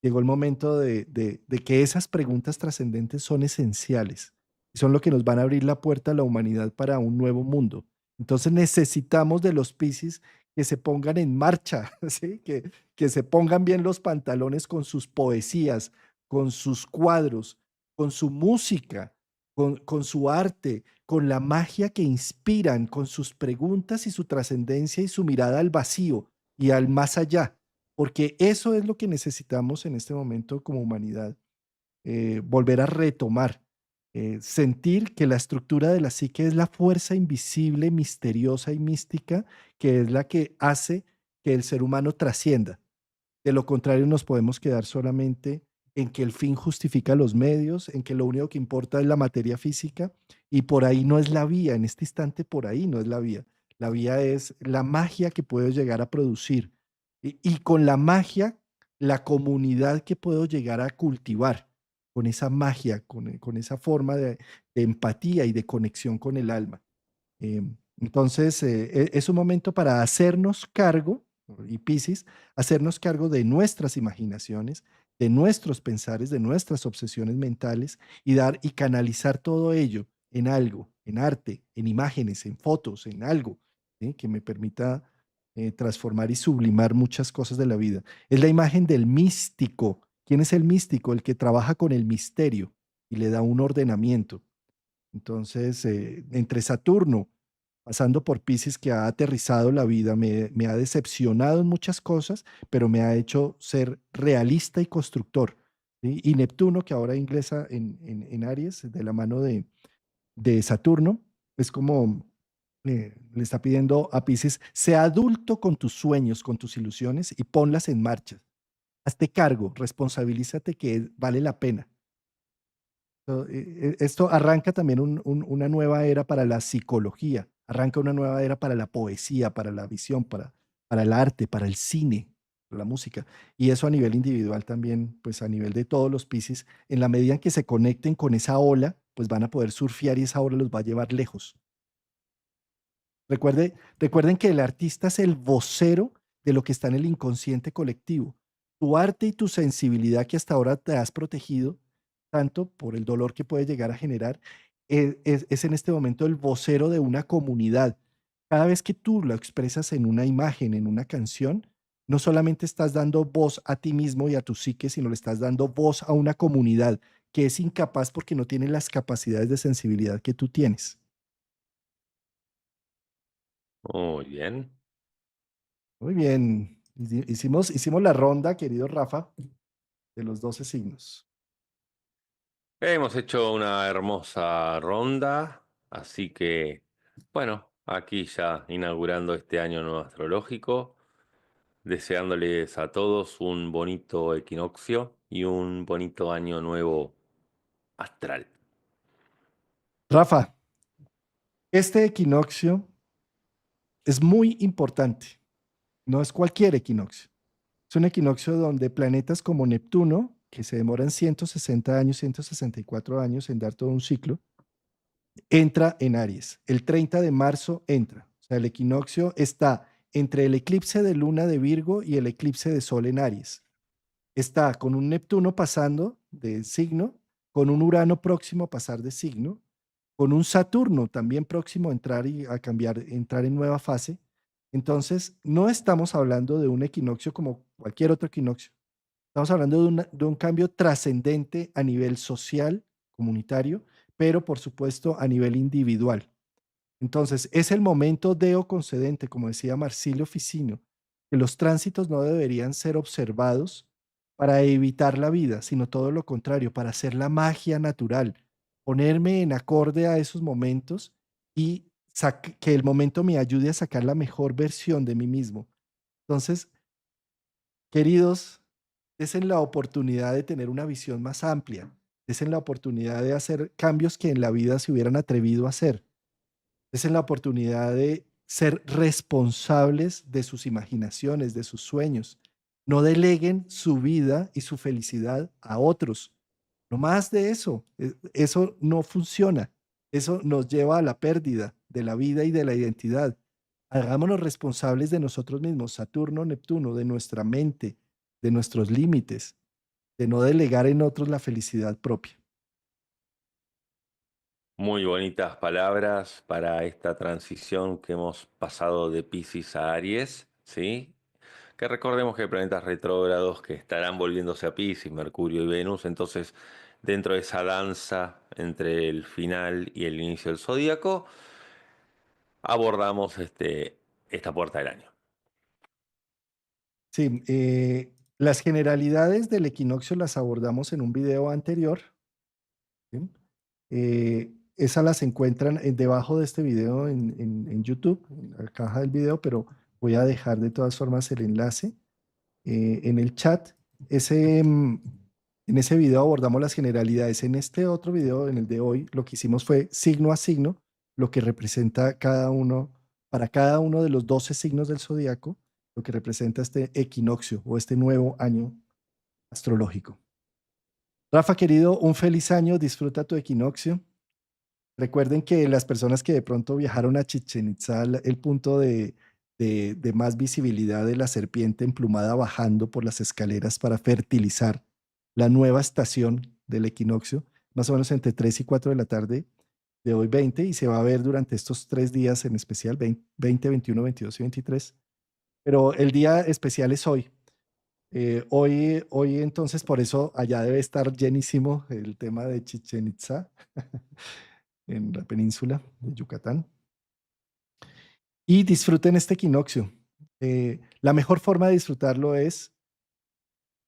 Llegó el momento de que esas preguntas trascendentes son esenciales y son lo que nos van a abrir la puerta a la humanidad para un nuevo mundo. Entonces necesitamos de los Piscis que se pongan en marcha, ¿sí? Que se pongan bien los pantalones con sus poesías, con sus cuadros, con su música, con su arte, con la magia que inspiran, con sus preguntas y su trascendencia y su mirada al vacío y al más allá, porque eso es lo que necesitamos en este momento como humanidad, volver a retomar, sentir que la estructura de la psique es la fuerza invisible, misteriosa y mística que es la que hace que el ser humano trascienda. De lo contrario, nos podemos quedar solamente en que el fin justifica los medios, en que lo único que importa es la materia física y por ahí no es la vía, en este instante por ahí no es la vía. La vía es la magia que puedo llegar a producir y con la magia, la comunidad que puedo llegar a cultivar, con esa magia, con esa forma de empatía y de conexión con el alma. Entonces, es un momento para hacernos cargo, y Piscis, hacernos cargo de nuestras imaginaciones, de nuestros pensares, de nuestras obsesiones mentales y dar y canalizar todo ello en algo, en arte, en imágenes, en fotos, en algo, ¿sí? Que me permita transformar y sublimar muchas cosas de la vida. Es la imagen del místico. ¿Quién es el místico? El que trabaja con el misterio y le da un ordenamiento. Entonces, entre Saturno, pasando por Piscis, que ha aterrizado la vida, me ha decepcionado en muchas cosas, pero me ha hecho ser realista y constructor. ¿Sí? Y Neptuno, que ahora ingresa en Aries, de la mano de Saturno, es como le está pidiendo a Piscis, sea adulto con tus sueños, con tus ilusiones y ponlas en marcha. Hazte cargo, responsabilízate que vale la pena. Esto arranca también una nueva era para la psicología, arranca una nueva era para la poesía, para la visión, para el arte, para el cine, para la música. Y eso a nivel individual también, pues a nivel de todos los Piscis, en la medida en que se conecten con esa ola, pues van a poder surfear y esa ola los va a llevar lejos. Recuerden que el artista es el vocero de lo que está en el inconsciente colectivo. Tu arte y tu sensibilidad que hasta ahora te has protegido, tanto por el dolor que puede llegar a generar, es en este momento el vocero de una comunidad. Cada vez que tú lo expresas en una imagen, en una canción, no solamente estás dando voz a ti mismo y a tu psique, sino le estás dando voz a una comunidad que es incapaz porque no tiene las capacidades de sensibilidad que tú tienes. Muy bien. Muy bien. Hicimos la ronda, querido Rafa, de los 12 signos. Hemos hecho una hermosa ronda, así que, bueno, aquí ya inaugurando este año nuevo astrológico, deseándoles a todos un bonito equinoccio y un bonito año nuevo astral. Rafa, este equinoccio es muy importante. No es cualquier equinoccio. Es un equinoccio donde planetas como Neptuno, que se demoran 160 años, 164 años en dar todo un ciclo, entra en Aries. El 30 de marzo entra. O sea, el equinoccio está entre el eclipse de luna de Virgo y el eclipse de Sol en Aries. Está con un Neptuno pasando de signo, con un Urano próximo a pasar de signo, con un Saturno también próximo a entrar y a cambiar, entrar en nueva fase. Entonces, no estamos hablando de un equinoccio como cualquier otro equinoccio. Estamos hablando de un cambio trascendente a nivel social, comunitario, pero por supuesto a nivel individual. Entonces, es el momento deo concedente, como decía Marsilio Ficino, que los tránsitos no deberían ser observados para evitar la vida, sino todo lo contrario, para hacer la magia natural, ponerme en acorde a esos momentos y que el momento me ayude a sacar la mejor versión de mí mismo. Entonces, queridos, desen la oportunidad de tener una visión más amplia, desen la oportunidad de hacer cambios que en la vida se hubieran atrevido a hacer. Es en la oportunidad de ser responsables de sus imaginaciones, de sus sueños. No deleguen su vida y su felicidad a otros. No más de eso. Eso no funciona. Eso nos lleva a la pérdida de la vida y de la identidad. Hagámonos responsables de nosotros mismos, Saturno, Neptuno, de nuestra mente, de nuestros límites, de no delegar en otros la felicidad propia. Muy bonitas palabras para esta transición que hemos pasado de Piscis a Aries, ¿sí? Que recordemos que hay planetas retrógrados que estarán volviéndose a Piscis, Mercurio y Venus, entonces dentro de esa danza entre el final y el inicio del zodíaco, abordamos esta puerta del año. Sí, las generalidades del equinoccio las abordamos en un video anterior. ¿Sí? Esas las encuentran debajo de este video en YouTube, en la caja del video, pero voy a dejar de todas formas el enlace en el chat. Ese, en ese video abordamos las generalidades. En este otro video, en el de hoy, lo que hicimos fue signo a signo, lo que representa cada uno, para cada uno de los 12 signos del zodiaco, lo que representa este equinoccio o este nuevo año astrológico. Rafa, querido, un feliz año, disfruta tu equinoccio. Recuerden que las personas que de pronto viajaron a Chichén Itzá, el punto de más visibilidad de la serpiente emplumada bajando por las escaleras para fertilizar la nueva estación del equinoccio, más o menos entre 3 y 4 de la tarde de hoy 20, y se va a ver durante estos 3 días en especial, 20, 21, 22 y 23. Pero el día especial es hoy. Hoy entonces, por eso allá debe estar llenísimo el tema de Chichén Itzá en la península de Yucatán. Y disfruten este equinoccio. La mejor forma de disfrutarlo es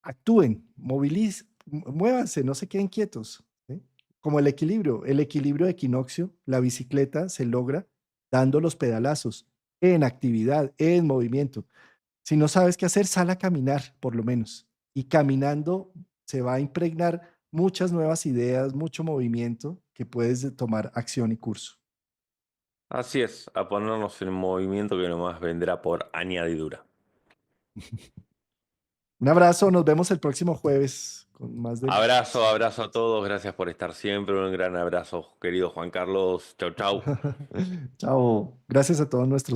actúen, muévanse, no se queden quietos. ¿Sí? Como el equilibrio de equinoccio, la bicicleta se logra dando los pedalazos, en actividad, en movimiento. Si no sabes qué hacer, sal a caminar, por lo menos. Y caminando se va a impregnar muchas nuevas ideas, mucho movimiento que puedes tomar acción y curso. Así es, a ponernos en movimiento que nomás vendrá por añadidura. Un abrazo, nos vemos el próximo jueves con más de... Abrazo, abrazo a todos, gracias por estar siempre, un gran abrazo, querido Juan Carlos, chau, chau. Chao, gracias a todos nuestros